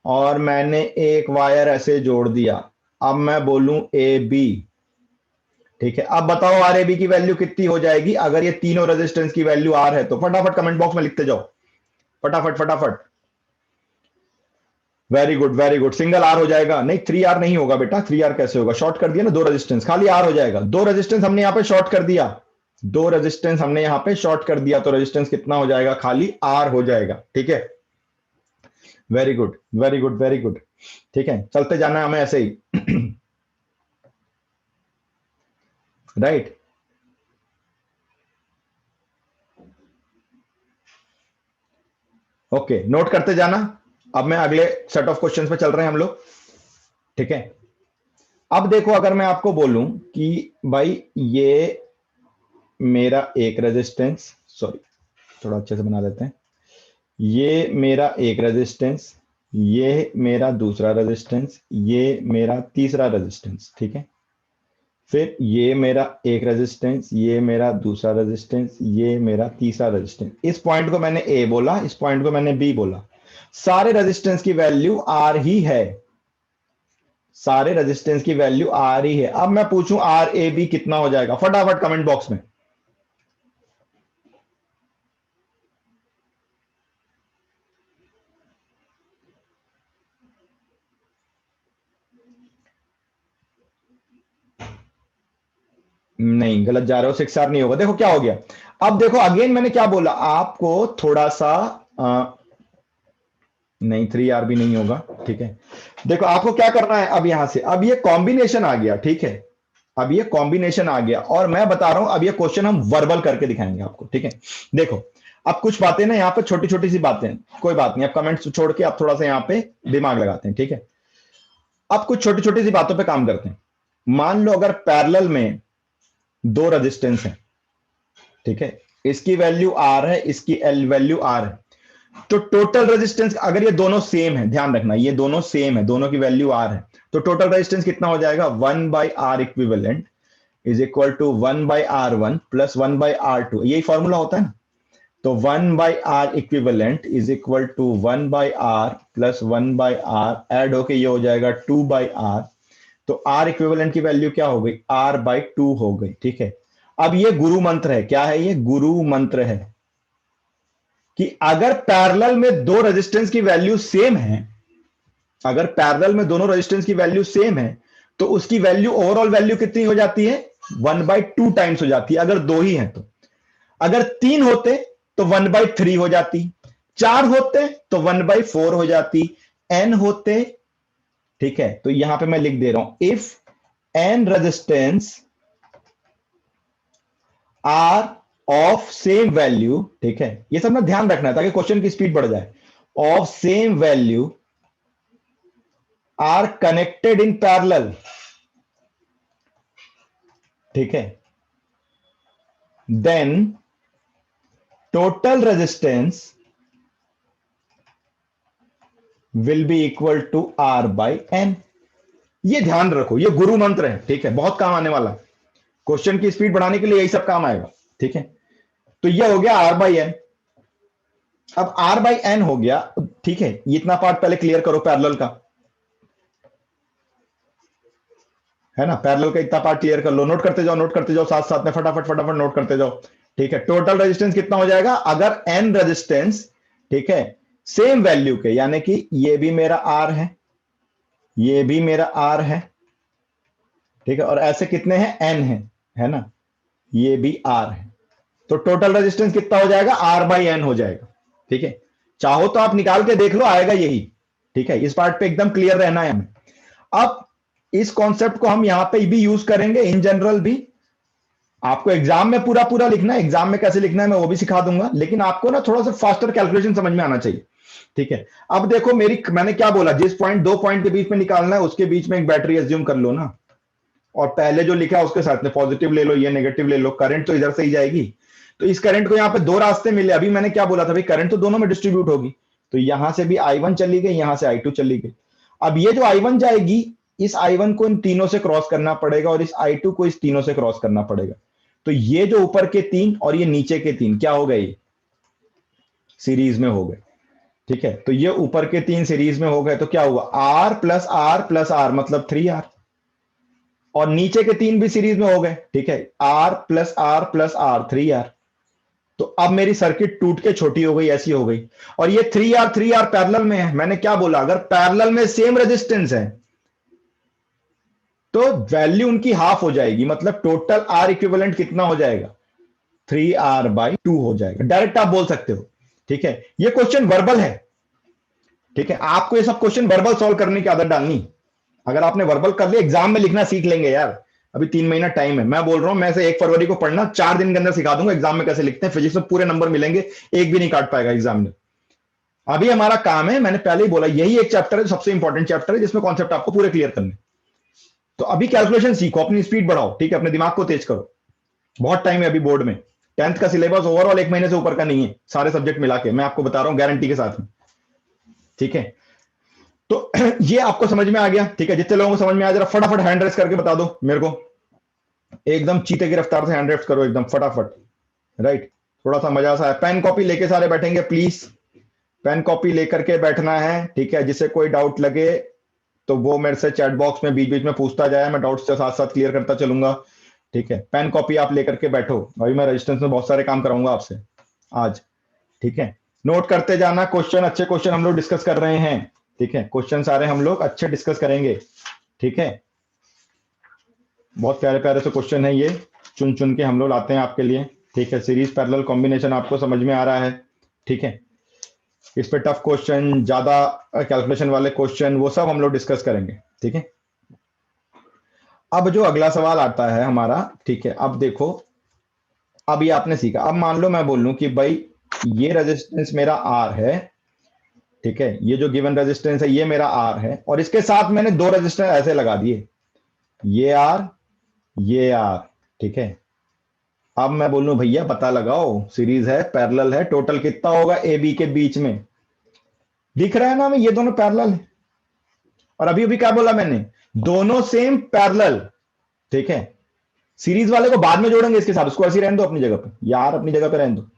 और मैंने एक वायर ऐसे जोड़ दिया, अब मैं बोलूं ए बी, ठीक है। अब बताओ आर ए बी की वैल्यू कितनी हो जाएगी, अगर ये तीनों रेजिस्टेंस की वैल्यू आर है तो फटाफट कमेंट बॉक्स में लिखते जाओ, फटाफट फटाफट। Very good very good, single R हो जाएगा, नहीं 3R नहीं होगा बेटा, 3R कैसे होगा, शॉर्ट कर दिया ना दो रेजिस्टेंस, खाली आर हो जाएगा, दो रेजिस्टेंस हमने यहां पे शॉर्ट कर दिया, दो रेजिस्टेंस हमने यहां पे शॉर्ट कर दिया, तो रेजिस्टेंस कितना हो जाएगा, खाली आर हो जाएगा, ठीक है। Very good very good very good, ठीक है, चलते जाना है हमें ऐसे ही, राइट। ओके, नोट करते जाना। अब मैं अगले सेट ऑफ क्वेश्चंस पे चल रहे हैं हम लोग, ठीक है। अब देखो अगर मैं आपको बोलूं कि भाई ये मेरा एक रेजिस्टेंस, सॉरी थोड़ा अच्छे से बना देते हैं, ये मेरा एक रेजिस्टेंस, ये मेरा दूसरा रेजिस्टेंस, ये मेरा तीसरा रेजिस्टेंस, ठीक है। फिर ये मेरा एक रेजिस्टेंस, ये मेरा दूसरा रेजिस्टेंस, ये मेरा तीसरा रेजिस्टेंस, इस पॉइंट को मैंने ए बोला, इस पॉइंट को मैंने बी बोला, सारे रेजिस्टेंस की वैल्यू आर ही है, सारे रेजिस्टेंस की वैल्यू आर ही है। अब मैं पूछूं आर ए बी कितना हो जाएगा, फटाफट कमेंट बॉक्स में। नहीं गलत जा रहे हो, 6R नहीं होगा, देखो क्या हो गया। अब देखो अगेन मैंने क्या बोला आपको, थोड़ा सा नहीं 3R भी नहीं होगा, ठीक है। देखो आपको क्या करना है, अब यहां से अब ये कॉम्बिनेशन आ गया, ठीक है, अब ये कॉम्बिनेशन आ गया, और मैं बता रहा हूं अब ये क्वेश्चन हम वर्बल करके दिखाएंगे आपको, ठीक है। देखो अब कुछ बातें ना यहाँ पे छोटी छोटी सी बातें, कोई बात नहीं, अब कमेंट्स छोड़ के आप थोड़ा सा यहाँ पे दिमाग लगाते हैं, ठीक है। अब कुछ छोटी छोटी सी बातों पे काम करते हैं। मान लो अगर पैरेलल में दो रेजिस्टेंस है, ठीक है, इसकी वैल्यू आर है, इसकी एल वैल्यू आर है, तो टोटल रेजिस्टेंस अगर ये दोनों सेम है, ध्यान रखना ये दोनों सेम है, दोनों की वैल्यू आर है, तो टोटल रेजिस्टेंस कितना हो जाएगा, 1/R equivalent is equal to 1/R1 plus 1/R2, यही फॉर्मूला होता है ना। तो 1/R equivalent is equal to 1/R plus 1/R add होके ये हो जाएगा 2/R, तो R इक्विवेलेंट की वैल्यू क्या हो गई, R/2 हो गई, ठीक है। अब ये गुरु मंत्र है, क्या है ये, गुरु मंत्र है, कि अगर पैरेलल में दो रेजिस्टेंस की वैल्यू सेम है, अगर पैरेलल में दोनों रेजिस्टेंस की वैल्यू सेम है, तो उसकी वैल्यू ओवरऑल वैल्यू कितनी हो जाती है, 1/2 टाइम्स हो जाती है, अगर दो ही हैं तो। अगर तीन होते तो 1/3 हो जाती, चार होते तो 1/4 हो जाती, एन होते, ठीक है। तो यहां पे मैं लिख दे रहा हूं, if N resistance are of same value, ठीक है, ये सब ना ध्यान रखना है ताकि क्वेश्चन की स्पीड बढ़ जाए, of same value are connected in parallel, ठीक है, then total resistance will be equal to R/N। ये ध्यान रखो, ये गुरु मंत्र है, ठीक है, बहुत काम आने वाला है, क्वेश्चन की स्पीड बढ़ाने के लिए यही सब काम आएगा, ठीक है। तो ये हो गया R/N। अब R/N हो गया, ठीक है, ये इतना पार्ट पहले क्लियर करो पैरेलल का, है ना, पैरेलल का इतना पार्ट क्लियर कर लो, नोट करते जाओ, नोट करते जाओ, साथ साथ में फटाफट फटाफट नोट करते जाओ, ठीक है, टोटल रेजिस्टेंस कितना हो जाएगा अगर एन रेजिस्टेंस, ठीक है, सेम वैल्यू के, यानी कि ये भी मेरा आर है, ये भी मेरा आर है, ठीक है, और ऐसे कितने हैं, एन है ना, ये भी आर है, तो टोटल रेजिस्टेंस कितना हो जाएगा, आर बाई एन हो जाएगा। ठीक है, चाहो तो आप निकाल के देख लो, आएगा यही। ठीक है, इस पार्ट पे एकदम क्लियर रहना है हमें। अब इस कॉन्सेप्ट को हम यहां पे भी यूज करेंगे, इन जनरल भी। आपको एग्जाम में पूरा पूरा लिखना है, एग्जाम में कैसे लिखना है मैं वो भी सिखा दूंगा, लेकिन आपको ना थोड़ा सा फास्टर कैलकुलेशन समझ में आना चाहिए। ठीक है, अब देखो मैंने क्या बोला, जिस पॉइंट, दो पॉइंट के बीच में निकालना है, उसके बीच में एक बैटरी एज्यूम कर लो ना, और पहले जो लिखा है उसके साथ में पॉजिटिव ले लो, ये नेगेटिव ले लो, करंट तो इधर से ही जाएगी। तो इस करंट को यहाँ पे दो रास्ते मिले, अभी मैंने क्या बोला था भाई, करंट तो दोनों में डिस्ट्रीब्यूट होगी, तो यहां से भी I1 चली गई, यहां से I2 चली गई। अब ये जो I1 जाएगी, इस I1 को इन तीनों से क्रॉस करना पड़ेगा, और इस I2 को इस तीनों से क्रॉस करना पड़ेगा। तो ये जो ऊपर के तीन और ये नीचे के तीन क्या हो गए, सीरीज में हो गए। ठीक है, तो ये ऊपर के तीन सीरीज में हो गए, तो क्या हुआ, R plus R plus R मतलब 3R, और नीचे के तीन भी सीरीज में हो गए। ठीक है, R plus R plus R 3R। तो अब मेरी सर्किट टूट के छोटी हो गई, ऐसी हो गई, और ये 3R पैरेलल में है। मैंने क्या बोला, अगर पैरेलल में सेम रेजिस्टेंस है तो वैल्यू उनकी हाफ हो जाएगी, मतलब टोटल आर इक्विवेलेंट कितना हो जाएगा, 3R/2 हो जाएगा। डायरेक्ट आप बोल सकते हो। ठीक है, ये क्वेश्चन वर्बल है। ठीक है, आपको ये सब क्वेश्चन वर्बल सॉल्व करने की आदत डालनी। अगर आपने वर्बल कर लिया, एग्जाम में लिखना सीख लेंगे यार। अभी 3 महीना टाइम है, मैं बोल रहा हूं, मैं से 1 फरवरी को पढ़ना, 4 दिन के अंदर सिखा दूंगा एग्जाम में कैसे लिखते हैं। फिजिक्स में पूरे नंबर मिलेंगे, एक भी नहीं काट पाएगा एग्जाम में। अभी हमारा काम है, मैंने पहले ही बोला, यही एक चैप्टर है, सबसे इंपॉर्टेंट चैप्टर है, जिसमें कॉन्सेप्ट आपको पूरे क्लियर करने। तो अभी कैलकुलेशन सीखो, अपनी स्पीड बढ़ाओ, ठीक है, अपने दिमाग को तेज करो। बहुत टाइम है अभी बोर्ड में। 10th का सिलेबस ओवरऑल 1 महीने से ऊपर का नहीं है, सारे सब्जेक्ट मिला के, मैं आपको बता रहा हूं गारंटी के साथ में। ठीक है, तो ये आपको समझ में आ गया। ठीक है, जितने लोगों को समझ में आया, जरा फटाफट हैंड रेस करके बता दो मेरे को, एकदम चीते की रफ्तार से हैंड रेस करो, एकदम फटाफट। राइट, थोड़ा सा मजा सा है। पेन कॉपी लेके सारे बैठेंगे प्लीज, पेन कॉपी लेकर के बैठना है। ठीक है, जिसे कोई डाउट लगे तो वो मेरे से चैट बॉक्स में बीच बीच में पूछता जाए, मैं डाउट्स के साथ साथ क्लियर करता चलूंगा। ठीक है, पेन कॉपी आप लेकर के बैठो, अभी मैं रेजिस्टेंस में बहुत सारे काम कराऊंगा आपसे आज। ठीक है, नोट करते जाना, क्वेश्चन अच्छे क्वेश्चन हम लोग डिस्कस कर रहे हैं। ठीक है, क्वेश्चन सारे हम लोग अच्छे डिस्कस करेंगे। ठीक है, बहुत प्यारे प्यारे से क्वेश्चन है ये, चुन चुन के हम लोग लाते हैं आपके लिए। ठीक है, सीरीज पैरेलल कॉम्बिनेशन आपको समझ में आ रहा है। ठीक है, इस पे टफ क्वेश्चन, ज्यादा कैलकुलेशन वाले क्वेश्चन, वो सब हम लोग डिस्कस करेंगे। ठीक है, अब जो अगला सवाल आता है हमारा, ठीक है, अब देखो, अब ये आपने सीखा। अब मान लो मैं बोल लूं कि भाई ये रेजिस्टेंस मेरा आर है, ठीक है, ये जो गिवन रेजिस्टेंस है ये मेरा आर है, और इसके साथ मैंने दो रेजिस्टेंस ऐसे लगा दिए, ये आर, ये आर। ठीक है, अब मैं बोलूं भैया पता लगाओ, सीरीज है, पैरेलल है, टोटल कितना होगा ए बी के बीच में। दिख रहा है ना हमें, ये दोनों पैरेलल है, और अभी अभी क्या बोला मैंने, दोनों सेम पैरेलल। ठीक है, सीरीज वाले को बाद में जोड़ेंगे इसके साथ, उसको ऐसे ही रहने दो अपनी जगह पे, यार अपनी जगह पे रहने दो।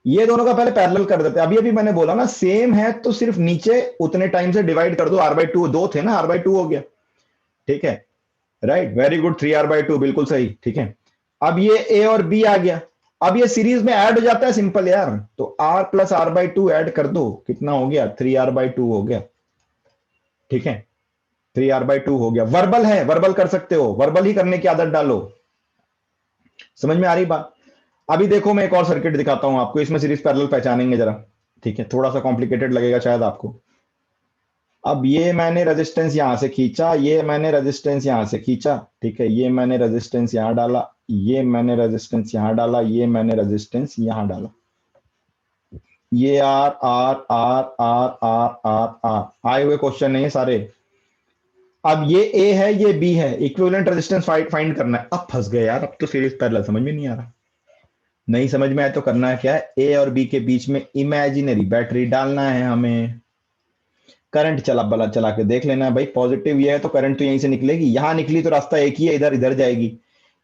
ये दोनों का पहले पैरेलल कर देते हैं। अभी अभी मैंने बोला ना, सेम है तो सिर्फ नीचे उतने टाइम से डिवाइड कर दो, R/2, दो थे ना, R/2 हो गया। ठीक है, राइट, वेरी गुड, 3R/2, बिल्कुल सही। ठीक है, अब ये ए और बी आ गया, अब ये सीरीज में ऐड हो जाता है, सिंपल यार, तो R प्लस R/2 ऐड कर दो, कितना हो गया, 3R/2 हो गया। ठीक है, 3R/2 हो गया। वर्बल है, वर्बल कर सकते हो, वर्बल ही करने की आदत डालो। समझ में आ रही बात। अभी देखो, मैं एक और सर्किट दिखाता हूं आपको, इसमें सीरीज पैरेलल पहचानेंगे जरा। ठीक है, थोड़ा सा कॉम्प्लिकेटेड लगेगा शायद आपको। अब ये मैंने रेजिस्टेंस यहां से खींचा, ये मैंने रेजिस्टेंस यहां से खींचा। ठीक है, ये मैंने रेजिस्टेंस यहां डाला, ये मैंने रेजिस्टेंस यहां डाला, ये मैंने रेजिस्टेंस यहां डाला। ये R R R R R R R आए हुए क्वेश्चन नहीं है सारे। अब ये ए है, ये बी है, इक्विवेलेंट रेजिस्टेंस फाइंड करना है। अब फंस गए यार, अब तो सीरीज पैरेलल समझ में नहीं आ रहा। नहीं समझ में आए तो करना है क्या है, ए और बी के बीच में इमेजिनरी बैटरी डालना है हमें। करंट चला के देख लेना है भाई, पॉजिटिव ये है तो करंट तो यहीं से निकलेगी, यहां निकली तो रास्ता एक ही है, इधर इधर जाएगी।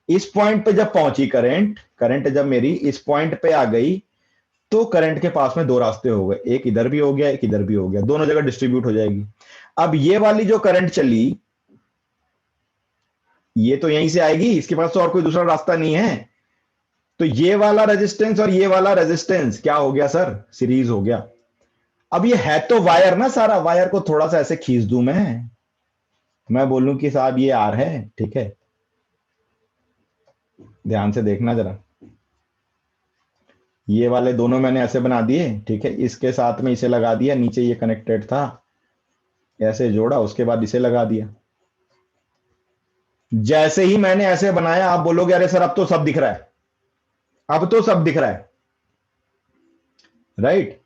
इस पॉइंट पे जब पहुंची करंट, करंट जब मेरी इस पॉइंट पे आ गई, तो करंट के पास में दो रास्ते हो गए, एक इधर भी हो गया, एक इधर भी हो गया, दोनों जगह डिस्ट्रीब्यूट हो जाएगी। अब ये वाली जो करंट चली, ये तो यहीं से आएगी, इसके पास तो और कोई दूसरा रास्ता नहीं है, तो ये वाला रेजिस्टेंस और ये वाला रेजिस्टेंस क्या हो गया सर, सीरीज हो गया। अब ये है तो वायर ना, सारा वायर को थोड़ा सा ऐसे खींच दूं मैं बोलूं कि साहब ये आर है, ठीक है, ध्यान से देखना जरा, ये वाले दोनों मैंने ऐसे बना दिए, ठीक है, इसके साथ में इसे लगा दिया, नीचे ये कनेक्टेड था, ऐसे जोड़ा, उसके बाद इसे लगा दिया। जैसे ही मैंने ऐसे बनाया, आप बोलोगे अरे सर अब तो सब दिख रहा है, अब तो सब दिख रहा है, राइट,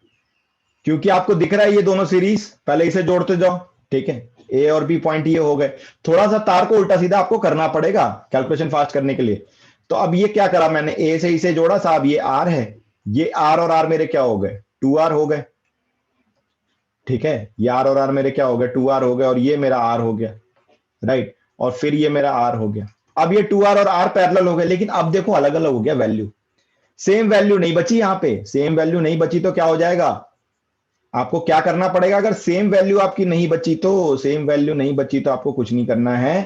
क्योंकि आपको दिख रहा है ये दोनों सीरीज, पहले इसे जोड़ते जाओ, ठीक है, ए और बी पॉइंट ये हो गए। थोड़ा सा तार को उल्टा सीधा आपको करना पड़ेगा कैलकुलेशन फास्ट करने के लिए। तो अब ये क्या करा मैंने, ए से इसे जोड़ा साहब, ये आर है, ये आर और आर मेरे क्या हो गए, 2R हो गए, ठीक है, ये आर और आर मेरे क्या हो गए, 2R हो गए, और ये मेरा आर हो गया, राइट, और फिर ये मेरा आर हो गया। अब ये 2R और आर पैरेलल हो गए, लेकिन अब देखो अलग अलग हो गया वैल्यू, सेम वैल्यू नहीं बची, यहां पे सेम वैल्यू नहीं बची, तो क्या हो जाएगा, आपको क्या करना पड़ेगा, अगर सेम वैल्यू आपकी नहीं बची तो, सेम वैल्यू नहीं बची तो आपको कुछ नहीं करना है,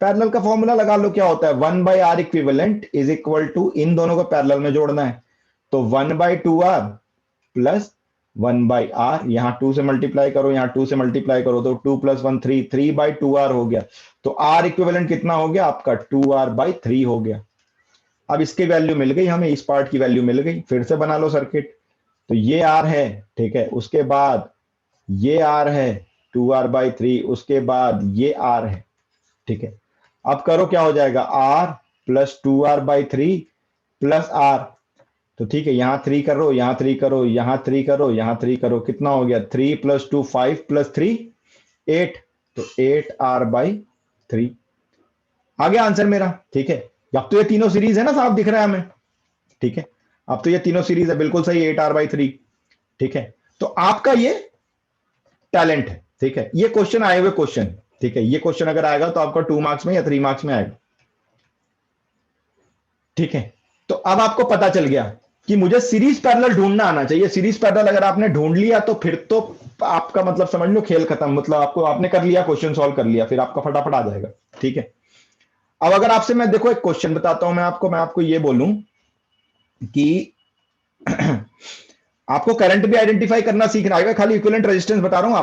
पैरेलल का फॉर्मूला लगा लो, क्या होता है, 1/r equivalent is equal to, इन दोनों को पैरेलल में जोड़ना है, तो 1/2r प्लस 1/r, यहां 2 से मल्टीप्लाई करो, यहां 2 से मल्टीप्लाई करो, तो 2 + 1 3, 3/2r हो गया, तो r इक्विवेलेंट कितना हो गया आपका, 2r/3 हो गया। अब इसकी वैल्यू मिल गई हमें, इस पार्ट की वैल्यू मिल गई, फिर से बना लो सर्किट, तो ये आर है, ठीक है, उसके बाद ये आर है 2r/3, उसके बाद ये आर है, ठीक है। अब करो क्या हो जाएगा, r plus 2r/3 plus r, तो ठीक है, यहां 3 करो, यहां 3 करो, यहां 3 करो, यहां 3 करो, कितना हो गया, 3 + 2 5 + 3 8, तो 8r/3 आ गया आंसर मेरा, ठीक है। अब तो ये तीनों सीरीज है ना साहब, दिख रहा है हमें, ठीक है, अब तो ये तीनों सीरीज है, बिल्कुल सही, 8r/3, ठीक है। तो आपका ये टैलेंट है, ठीक है, ये क्वेश्चन आए हुए क्वेश्चन, ठीक है, ये क्वेश्चन अगर आएगा तो आपका 2 मार्क्स में या 3 मार्क्स में आएगा, ठीक है। तो अब आपको पता चल गया कि मुझे सीरीज पैरेलल ढूंढना आना चाहिए, सीरीज पैरेलल अगर आपने ढूंढ लिया तो फिर तो आपका मतलब समझ लो खेल खत्म, मतलब आपको, आपने कर लिया, क्वेश्चन सॉल्व कर लिया, फिर आपका फटाफट आ जाएगा, ठीक है। अब अगर आपसे मैं देखो एक क्वेश्चन बताता हूं, मैं आपको ये बोलूं कि आपको करंट भी आइडेंटिफाई करना सीखना है, खाली इक्विवेलेंट रेजिस्टेंस बता रहा हूं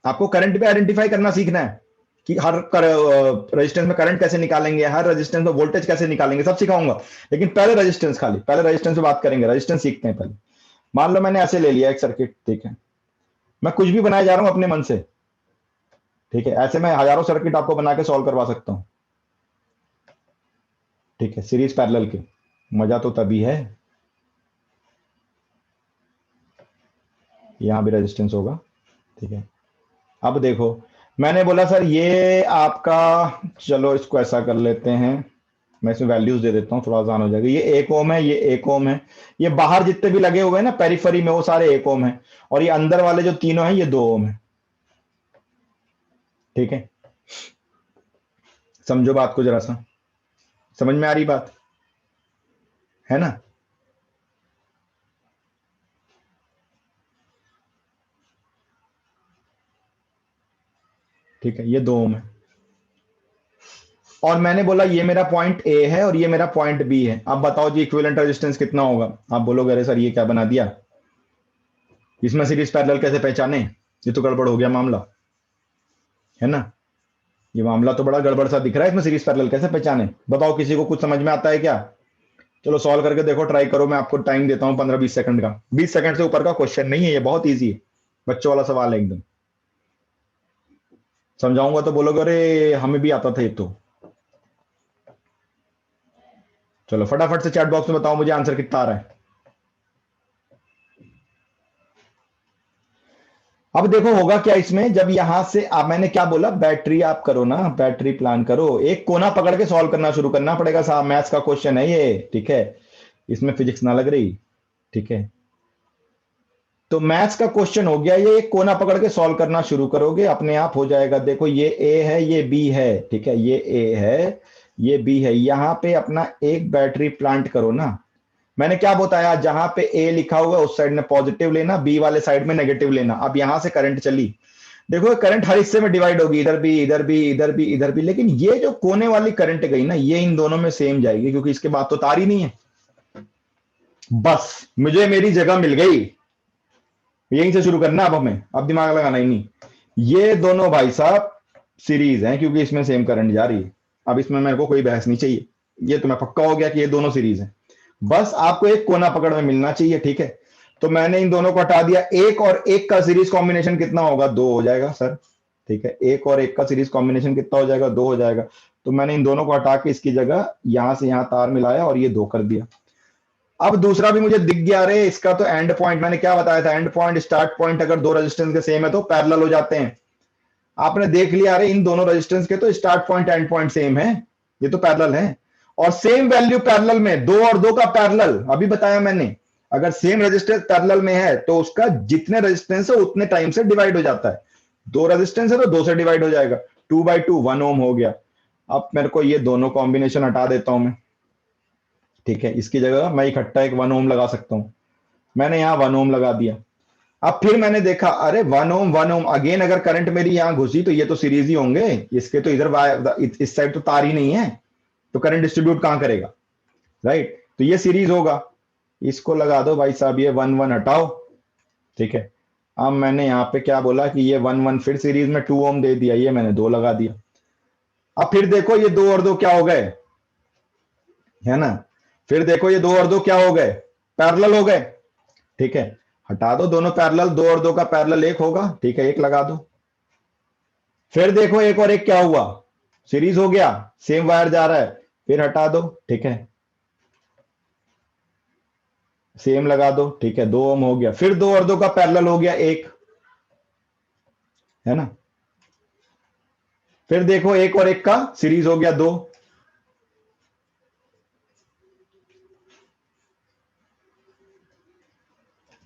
आपको करंट भी आइडेंटिफाई करना सीखना है, कि हर रेजिस्टेंस में करंट कैसे निकालेंगे, हर रेजिस्टेंस में वोल्टेज कैसे निकालेंगे, सब सिखाऊंगा। लेकिन पहले रेजिस्टेंस, खाली पहले रेजिस्टेंस पे बात करेंगे, रेजिस्टेंस सीखते हैं पहले। मान लो मैंने ऐसे ले लिया एक सर्किट, ठीक है, मैं कुछ भी बनाया जा रहा हूं अपने मन से, ठीक है, ऐसे मैं हजारों सर्किट आपको बना के सॉल्व करवा सकता हूं, ठीक है, सीरीज पैरेलल के, मजा तो तभी है, यहां भी रेजिस्टेंस होगा, ठीक है। अब देखो, मैंने बोला सर ये आपका, चलो इसको ऐसा कर लेते हैं, मैं इसमें वैल्यूज दे देता हूं, थोड़ा आसान हो जाएगा, ये 1 ओम है, ये 1 ओम है, ये बाहर जितने भी लगे हुए हैं ना पेरिफेरी में, वो सारे 1 ओम है, और ये अंदर वाले जो तीनों हैं ये 2 ओम है, ठीक है। समझो बात को जरा सा, समझ में आ रही बात है ना, ठीक है, ये 2 ओम है, और मैंने बोला ये मेरा पॉइंट ए है और ये मेरा पॉइंट बी है। अब बताओ जी इक्विवेलेंट रेजिस्टेंस कितना होगा, आप बोलोगे अरे सर ये क्या बना दिया, इसमें सीरीज पैरेलल कैसे पहचाने, ये तो गड़बड़ हो गया मामला, है ना, ये मामला तो बड़ा गड़बड़ सा दिख रहा है, इसमें सीरीज पैरेलल कैसे पहचाने, बताओ किसी को कुछ समझ में आता है क्या, चलो सॉल्व करके देखो, ट्राई करो, मैं आपको टाइम देता हूं 15-20 सेकंड का, 20 सेकंड से ऊपर का क्वेश्चन नहीं है, ये बहुत ईजी है, बच्चों वाला सवाल है एकदम, समझाऊंगा तो बोलोगे अरे हमें भी आता था ये तो। चलो फटाफट से चैट बॉक्स में बताओ मुझे आंसर कितना आ रहा है। अब देखो होगा क्या इसमें, जब यहां से मैंने क्या बोला, बैटरी आप करो ना, बैटरी प्लान करो, एक कोना पकड़ के सॉल्व करना शुरू करना पड़ेगा साहब, मैथ्स का क्वेश्चन है ये, ठीक है, इसमें फिजिक्स ना लग रही, ठीक है। तो मैथ्स का क्वेश्चन हो गया ये, एक कोना पकड़ के सॉल्व करना शुरू करोगे अपने आप हो जाएगा। देखो ये ए है, ये बी है, ठीक है, ये ए है, ये बी है, यहां पे अपना एक बैटरी प्लांट करो ना। मैंने क्या बताया, जहां पे ए लिखा हुआ उस साइड में पॉजिटिव लेना, बी वाले साइड में नेगेटिव लेना। अब यहां से करंट चली, देखो करंट हर हिस्से में डिवाइड होगी, इधर भी इधर भी इधर भी इधर भी, लेकिन ये जो कोने वाली करंट गई ना, ये इन दोनों में सेम जाएगी, क्योंकि इसके बाद तो तार ही नहीं है, बस मुझे मेरी जगह मिल गई, यहीं से शुरू करना। अब दिमाग लगाना ही नहीं। ये दोनों भाई साहब सीरीज हैं, क्योंकि इसमें सेम करंट जा रही है। अब इसमें मेरे को कोई बहस नहीं चाहिए, ये तुम्हें पक्का हो गया कि ये दोनों सीरीज हैं। बस आपको एक कोना पकड़ में मिलना चाहिए, ठीक है। तो मैंने इन दोनों को हटा दिया, एक और एक का सीरीज कॉम्बिनेशन कितना होगा, 2 हो जाएगा सर, ठीक है। एक और एक का सीरीज कॉम्बिनेशन कितना हो जाएगा, 2 हो जाएगा। तो मैंने इन दोनों को हटा के इसकी जगह यहां से यहां तार मिलाया और ये 2 कर दिया। अब दूसरा भी मुझे दिख गया, रे इसका तो एंड पॉइंट मैंने क्या बताया था, एंड पॉइंट स्टार्ट पॉइंट अगर दो रेजिस्टेंस के सेम है तो पैरेलल हो जाते हैं। आपने देख लिया, अरे इन दोनों रेजिस्टेंस के तो start point and point same है, ये तो पैरेलल है। और सेम वैल्यू पैरेलल में, 2 और 2 का पैरेलल, अभी बताया मैंने, अगर सेम रेजिस्टेंस पैरेलल में है तो उसका जितने रेजिस्टेंस है उतने टाइम से डिवाइड हो जाता है। 2 रेजिस्टेंस है तो 2 से डिवाइड हो जाएगा, 2/2 1 ओम हो गया। अब मेरे को ये दोनों कॉम्बिनेशन हटा देता हूं मैं, ठीक है। इसकी जगह मैं इकट्ठा एक 1 ओम लगा सकता हूं, मैंने यहां 1 ओम लगा दिया। अब फिर मैंने देखा, अरे 1 ओम अगेन, अगर करंट मेरी यहां घुसी तो ये तो सीरीज ही होंगे, इसके तो इधर इस साइड तो तार ही नहीं है, तो करंट डिस्ट्रीब्यूट कहां करेगा, राइट। तो ये सीरीज होगा, इसको लगा दो भाई साहब, ये 1 1 हटाओ, ठीक है। अब मैंने यहां पे क्या बोला कि ये 1 1 फिर सीरीज में 2 ओम दे दिया, ये मैंने 2 लगा दिया। अब फिर देखो ये 2 और 2 क्या हो गए, है ना। फिर देखो ये 2 और 2 क्या हो गए, पैरेलल हो गए, ठीक है। हटा दो दोनों पैरेलल, 2 और 2 का पैरेलल 1 होगा, ठीक है, 1 लगा दो। फिर देखो 1 और 1 क्या हुआ, सीरीज हो गया, सेम वायर जा रहा है, फिर हटा दो, ठीक है, सेम लगा दो, ठीक है, 2 ओम हो गया। फिर 2 और 2 का पैरेलल हो गया 1, है ना। फिर देखो 1 और 1 का सीरीज हो गया 2,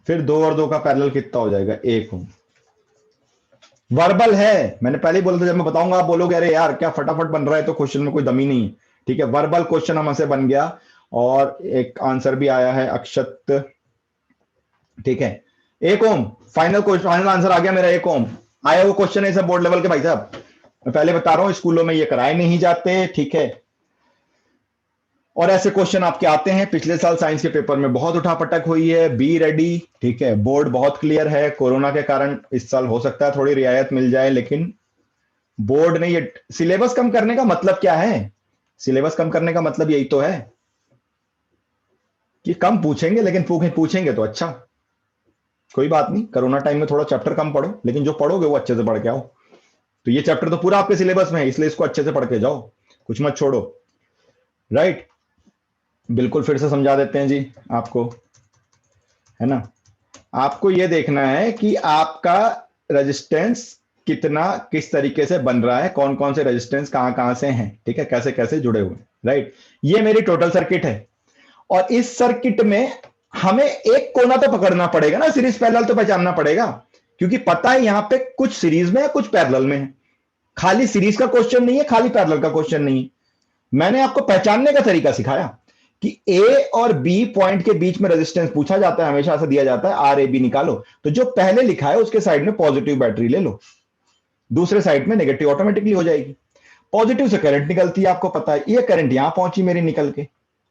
फिर 2 और 2 का पैरेलल कितना हो जाएगा, 1 ओम। वर्बल है, मैंने पहले ही बोला था, जब मैं बताऊंगा आप बोलोगे अरे यार क्या फटाफट बन रहा है, तो क्वेश्चन में कोई दमी नहीं है, ठीक है। वर्बल क्वेश्चन हमसे बन गया, और एक आंसर भी आया है अक्षत, ठीक है, 1 ओम। फाइनल क्वेश्चन, फाइनल आंसर आ गया मेरा 1 ओम। आया वो क्वेश्चन है सब बोर्ड लेवल के भाई साहब, मैं पहले बता रहा हूं स्कूलों में ये कराए नहीं जाते, ठीक है। और ऐसे क्वेश्चन आपके आते हैं, पिछले साल साइंस के पेपर में बहुत उठापटक हुई है, बी रेडी, ठीक है। बोर्ड बहुत क्लियर है, कोरोना के कारण इस साल हो सकता है थोड़ी रियायत मिल जाए, लेकिन बोर्ड ने ये सिलेबस कम करने का मतलब क्या है, सिलेबस कम करने का मतलब यही तो है कि कम पूछेंगे, लेकिन पूछेंगे तो अच्छा। कोई बात नहीं, कोरोना टाइम में थोड़ा चैप्टर कम पढ़ो, लेकिन जो पढ़ोगे वो अच्छे से पढ़ के आओ। तो ये चैप्टर तो पूरा आपके सिलेबस में है, इसलिए इसको अच्छे से पढ़ के जाओ, कुछ मत छोड़ो, राइट। बिल्कुल, फिर से समझा देते हैं जी आपको, है ना। आपको ये देखना है कि आपका रेजिस्टेंस कितना, किस तरीके से बन रहा है, कौन कौन से रेजिस्टेंस कहां कहां से हैं, ठीक है, कैसे कैसे जुड़े हुए, राइट। ये मेरी टोटल सर्किट है, और इस सर्किट में हमें एक कोना तो पकड़ना पड़ेगा ना, सीरीज पैरेलल तो पहचानना पड़ेगा, क्योंकि पता है यहां पे कुछ सीरीज में है कुछ पैरेलल में है, खाली सीरीज का क्वेश्चन नहीं है, खाली पैरेलल का क्वेश्चन नहीं है। मैंने आपको पहचानने का तरीका सिखाया कि ए और बी पॉइंट के बीच में रेजिस्टेंस पूछा जाता है, हमेशा से दिया जाता है, आर ए बी निकालो, तो जो पहले लिखा है उसके साइड में पॉजिटिव बैटरी ले लो, दूसरे साइड में नेगेटिव ऑटोमेटिकली हो जाएगी। पॉजिटिव से करंट निकलती है, आपको पता है, ये करंट यहां पहुंची मेरी निकल के,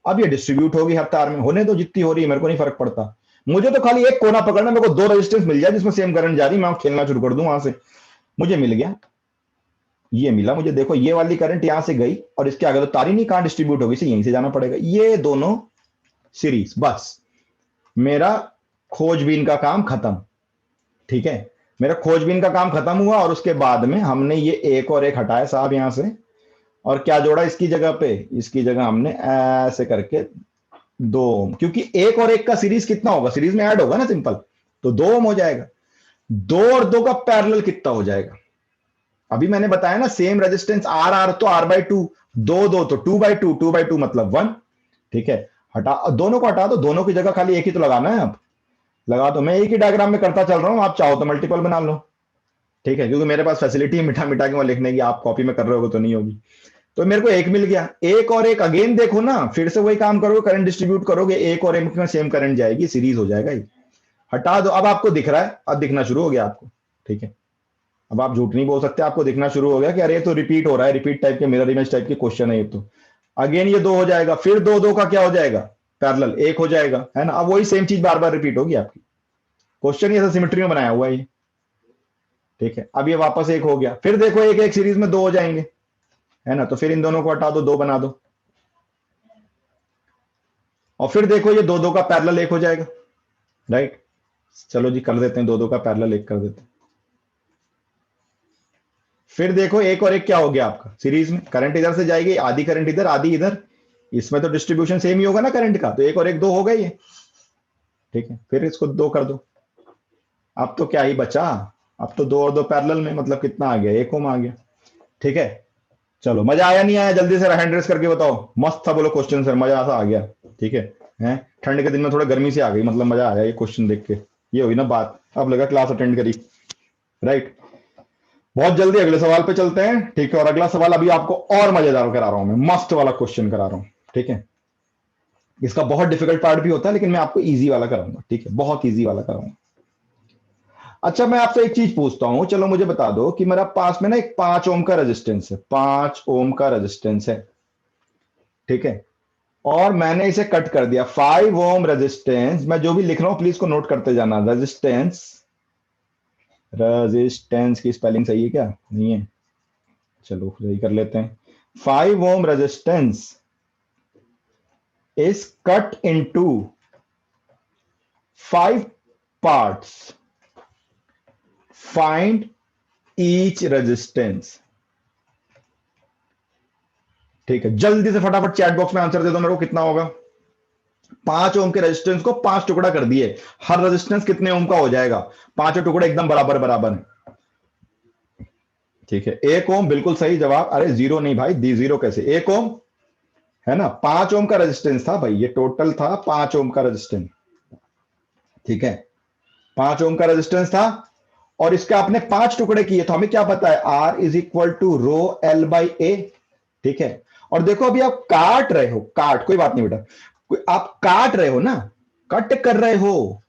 अब ये डिस्ट्रीब्यूट होगी हर तार में, होने दो जितनी हो रही है, मेरे को नहीं फर्क पड़ता, मुझे तो खाली एक कोना पकड़ना, मेरे को 2 रेजिस्टेंस मिल जाए जिसमें सेम करंट जा रही, मैं खेलना शुरू कर दूं वहां से। मुझे मिल गया, ये मिला मुझे, देखो ये वाली करंट यहां से गई, और इसके आगे तो तार ही नहीं, कहां डिस्ट्रीब्यूट होगी, यहीं से जाना पड़ेगा, ये दोनों सीरीज, बस मेरा खोजबीन का काम खत्म, ठीक है। मेरा खोजबीन का काम खत्म हुआ, और उसके बाद में हमने ये एक और एक हटाया साहब यहां से, और क्या जोड़ा इसकी जगह पे, इसकी जगह हमने ऐसे करके 2 ओम, क्योंकि एक और एक का सीरीज कितना होगा, सीरीज में ऐड होगा ना सिंपल, तो 2 ओम हो जाएगा। 2 और 2 का पैरेलल कितना हो जाएगा, अभी मैंने बताया ना, सेम रेजिस्टेंस आर आर तो R/2, 2 2 तो 2/2, 2/2 मतलब 1, ठीक है। हटा, दोनों को हटा दो, दोनों की जगह खाली एक ही तो लगाना है, अब लगा दो, मैं एक ही डायग्राम में करता चल रहा हूं, आप चाहो तो मल्टीपल बना लो, ठीक है, क्योंकि मेरे पास फैसिलिटी है मिठा मिठा के वहां लिखने की, आप कॉपी में कर रहे होगे तो नहीं होगी। तो मेरे को एक मिल गया, एक और एक अगेन देखो ना, फिर से वही काम करोगे, करंट डिस्ट्रीब्यूट करोगे, एक और एक में सेम करंट जाएगी, सीरीज हो जाएगा ये। हटा दो, अब आपको दिख रहा है, अब दिखना शुरू हो गया आपको, ठीक है। अब आप झूठ नहीं बोल सकते, आपको दिखना शुरू हो गया कि अरे तो रिपीट हो रहा है, रिपीट टाइप के मिरर इमेज टाइप के क्वेश्चन है ये तो। अगेन ये 2 हो जाएगा, फिर 2 2 का क्या हो जाएगा, पैरेलल, एक हो जाएगा, है ना। अब वही सेम चीज बार बार रिपीट होगी आपकी। क्वेश्चन ही ऐसा सिमेट्री में बनाया हुआ है ये, ठीक है। अब ये वापस एक हो गया, फिर देखो एक एक सीरीज में दो हो जाएंगे, है ना। तो फिर इन दोनों को हटा दो, दो बना दो, और फिर देखो ये दो दो का पैरेलल एक हो जाएगा, राइट। चलो जी कर देते हैं, दो दो का पैरेलल एक कर देते हैं। फिर देखो एक और एक क्या हो गया आपका सीरीज में, करंट इधर से जाएगी, आधी करंट इधर आधी इधर, इसमें तो डिस्ट्रीब्यूशन सेम ही होगा ना करंट का, तो एक और एक दो हो गई है, ठीक है। फिर इसको दो कर दो, अब तो क्या ही बचा, अब तो दो और दो पैरेलल में, मतलब कितना आ गया, एक ओम आ गया, ठीक है। चलो मजा आया नहीं आया, जल्दी से हैंड रेस करके बताओ, मस्त था बोलो क्वेश्चन सर, मजा सा आ गया, ठीक है। हैं, ठंड के दिन में थोड़ा गर्मी से आ गई, मतलब मजा आया ये क्वेश्चन देख के, ये हुई ना बात, अब लगा क्लास अटेंड करी, राइट। बहुत जल्दी अगले सवाल पे चलते हैं, ठीक है। और अगला सवाल अभी आपको और मजेदार करा रहा हूं मैं, मस्त वाला क्वेश्चन करा रहा हूं, ठीक है। इसका बहुत डिफिकल्ट पार्ट भी होता है, लेकिन मैं आपको इजी वाला कराऊंगा, ठीक है, बहुत इजी वाला कराऊंगा। अच्छा मैं आपसे एक चीज पूछता हूं, चलो मुझे बता दो कि मेरा पास में ना एक 5 ओम का रेजिस्टेंस है, 5 ओम का रेजिस्टेंस है, ठीक है। और मैंने इसे कट कर दिया, 5 ओम रेजिस्टेंस, मैं जो भी लिख रहा हूं प्लीज को नोट करते जाना, रेजिस्टेंस, रेजिस्टेंस की स्पेलिंग सही है क्या, नहीं है, चलो सही कर लेते हैं। 5 ohm resistance is cut into 5 parts, find each resistance, ठीक है। जल्दी से फटाफट चैट बॉक्स में आंसर दे दो मेरे को, कितना होगा। 5 ओम के रेजिस्टेंस को 5 टुकड़ा कर दिए, हर रेजिस्टेंस कितने ओम का हो जाएगा, पांचों टुकड़े एकदम बराबर बराबर है, ठीक है। 1 ओम बिल्कुल सही जवाब, अरे जीरो नहीं भाई, दी जीरो कैसे, 1 ओम है ना, 5 ओम का रेजिस्टेंस था भाई, ये टोटल था 5 ओम का रेजिस्टेंस, ठीक है। 5 ओम का रेजिस्टेंस था, और इसके आपने 5 टुकड़े किए, तो हमें क्या पता है, R is equal to rho L by A, ठीक है। और देखो अभी आप काट रहे हो, काट कोई बात नहीं बेटा, आप काट रहे हो ना, कट कर रहे हो,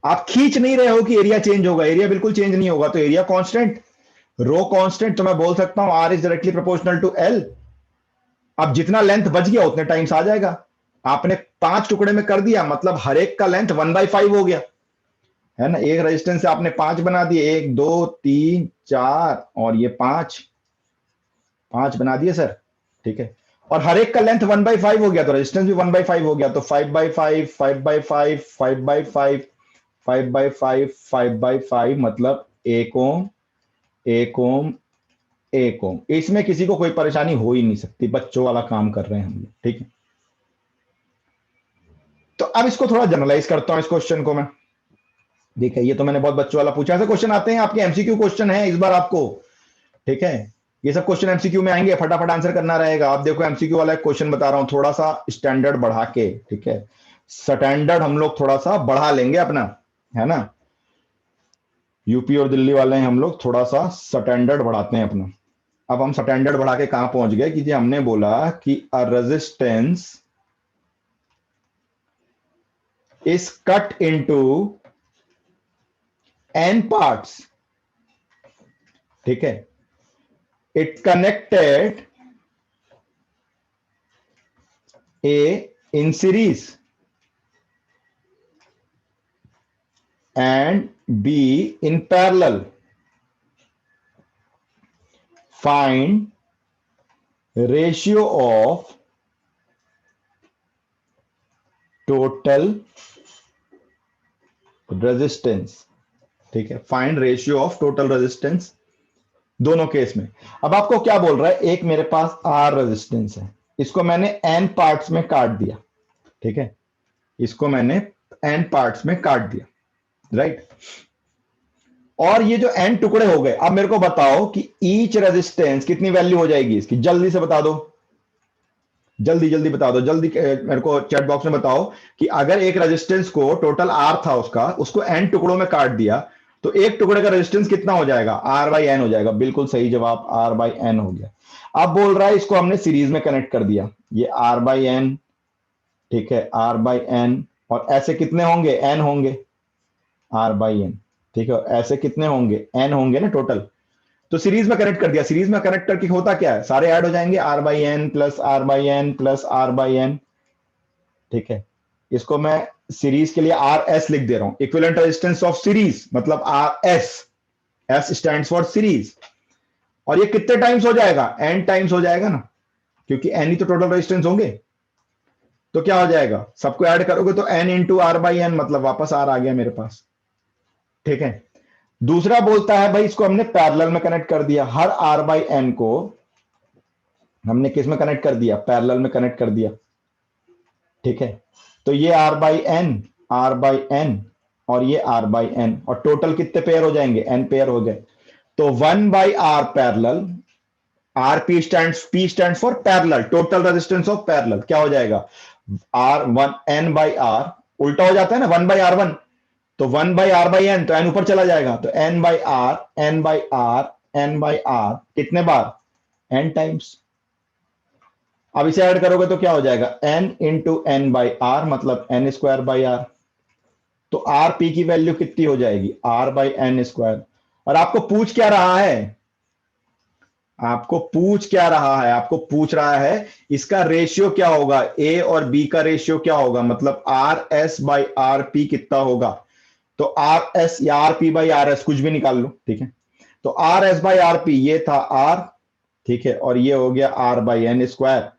आप खींच नहीं रहे हो कि एरिया चेंज होगा, एरिया बिल्कुल चेंज नहीं होगा, तो एरिया कांस्टेंट, रो कांस्टेंट, तो मैं बोल सकता हूं R is directly proportional to L. अब जितना लेंथ बच गया उतने टाइम्स आ जाएगा, आपने 5 टुकड़े में कर दिया, मतलब हर एक का लेंथ 1/5 हो गया, है ना। एक रेजिस्टेंस से आपने 5 बना दिए, 1 2 3 4 और ये 5, 5 बना दिए सर, ठीक है। और हर एक का लेंथ 1/5 हो गया, तो रेजिस्टेंस भी 1/5 हो गया, तो 5/5 5/5 5/5 5/5 5/5, मतलब 1 ओम 1 ओम 1 ओम, इसमें किसी को कोई परेशानी हो ही नहीं सकती, बच्चों वाला काम कर रहे हैं हम लोग, ठीक है। तो अब इसको थोड़ा जनरलाइज करता हूं इस क्वेश्चन को मैं, ठीक है। ये तो मैंने बहुत बच्चों वाला पूछा, ऐसे क्वेश्चन आते हैं आपके, एमसीक्यू क्वेश्चन है इस बार आपको, ठीक है। ये सब क्वेश्चन एमसीक्यू में आएंगे, फटाफट आंसर करना रहेगा। आप देखो एमसीक्यू वाला एक क्वेश्चन बता रहा हूं, थोड़ा सा स्टैंडर्ड बढ़ा के, ठीक है, स्टैंडर्ड हम लोग थोड़ा सा बढ़ा लेंगे अपना, है ना। यूपी और दिल्ली वाले हैं हम लोग, थोड़ा सा स्टैंडर्ड बढ़ाते हैं अपना। अब हम स्टैंडर्ड बढ़ा के कहां पहुंच गए कि जी हमने बोला कि a resistance is cut into n parts, ठीक है। It connected A in series and B in parallel. Find ratio of total resistance, ठीक है। Find ratio of total resistance दोनों केस में। अब आपको क्या बोल रहा है, एक मेरे पास आर रेजिस्टेंस है, इसको मैंने एन पार्ट्स में काट दिया, ठीक है, इसको मैंने एन पार्ट्स में काट दिया, राइट। और ये जो एन टुकड़े हो गए, अब मेरे को बताओ कि ईच रेजिस्टेंस कितनी वैल्यू हो जाएगी इसकी, जल्दी से बता दो, जल्दी जल्दी बता दो, जल्दी मेरे को चैट बॉक्स में बताओ कि अगर एक रेजिस्टेंस को टोटल आर था उसका, उसको एन टुकड़ों में काट दिया, तो एक टुकड़े का रेजिस्टेंस कितना हो जाएगा, आर बाई एन हो जाएगा, बिल्कुल सही जवाब, आर बाई एन हो गया। अब बोल रहा है इसको हमने सीरीज में कनेक्ट कर दिया, ये आर बाई एन, ठीक है, आर बाई एन, और ऐसे कितने होंगे, एन होंगे, आर बाई एन, ठीक है, ऐसे कितने होंगे, एन होंगे ना टोटल। तो सीरीज में कनेक्ट कर दिया, सीरीज में कनेक्ट करके होता क्या है, सारे ऐड हो जाएंगे, R by N plus R by N plus R by N, ठीक है, इसको मैं सीरीज के लिए आर एस लिख दे रहा हूं, इक्विवेलेंट रेजिस्टेंस ऑफ सीरीज मतलब R S, S stand for series. और ये कितने टाइम्स हो जाएगा, एन टाइम्स हो जाएगा ना, क्योंकि एन ही तो टोटल रेजिस्टेंस होंगे। तो क्या हो जाएगा, सबको ऐड करोगे तो N into R by N, मतलब वापस आर आ गया मेरे पास। ठीक है, दूसरा बोलता है भाई इसको हमने पैरेलल में कनेक्ट कर दिया, हर आर बाई एन को हमने किस में कनेक्ट कर दिया, पैरेलल में कनेक्ट कर दिया। ठीक है, तो ये R by N, R by N और ये आर बाई एन, और टोटल कितने पेयर हो जाएंगे, एन पेयर हो गए। तो 1 by R parallel, R P stand for parallel, total resistance of parallel क्या हो जाएगा, R one N by R, उल्टा हो जाता है ना, 1 बाई आर वन, तो 1 बाई आर बाई एन, तो एन ऊपर चला जाएगा, तो N by R, N by R, N by R, कितने बार, एन टाइम्स। अब इसे ऐड करोगे तो क्या हो जाएगा, N into N by R, मतलब एन स्क्वायर बाई आर। तो आर पी की वैल्यू कितनी हो जाएगी, आर बाई एन स्क्वायर। और आपको पूछ क्या रहा है, आपको पूछ क्या रहा है, आपको पूछ रहा है इसका रेशियो क्या होगा, ए और बी का रेशियो क्या होगा, मतलब R S by R P कितना होगा। तो आर एस या R P by R S कुछ भी निकाल लो। ठीक है, तो R S by R P ये था आर, ठीक है, और ये हो गया R by N square,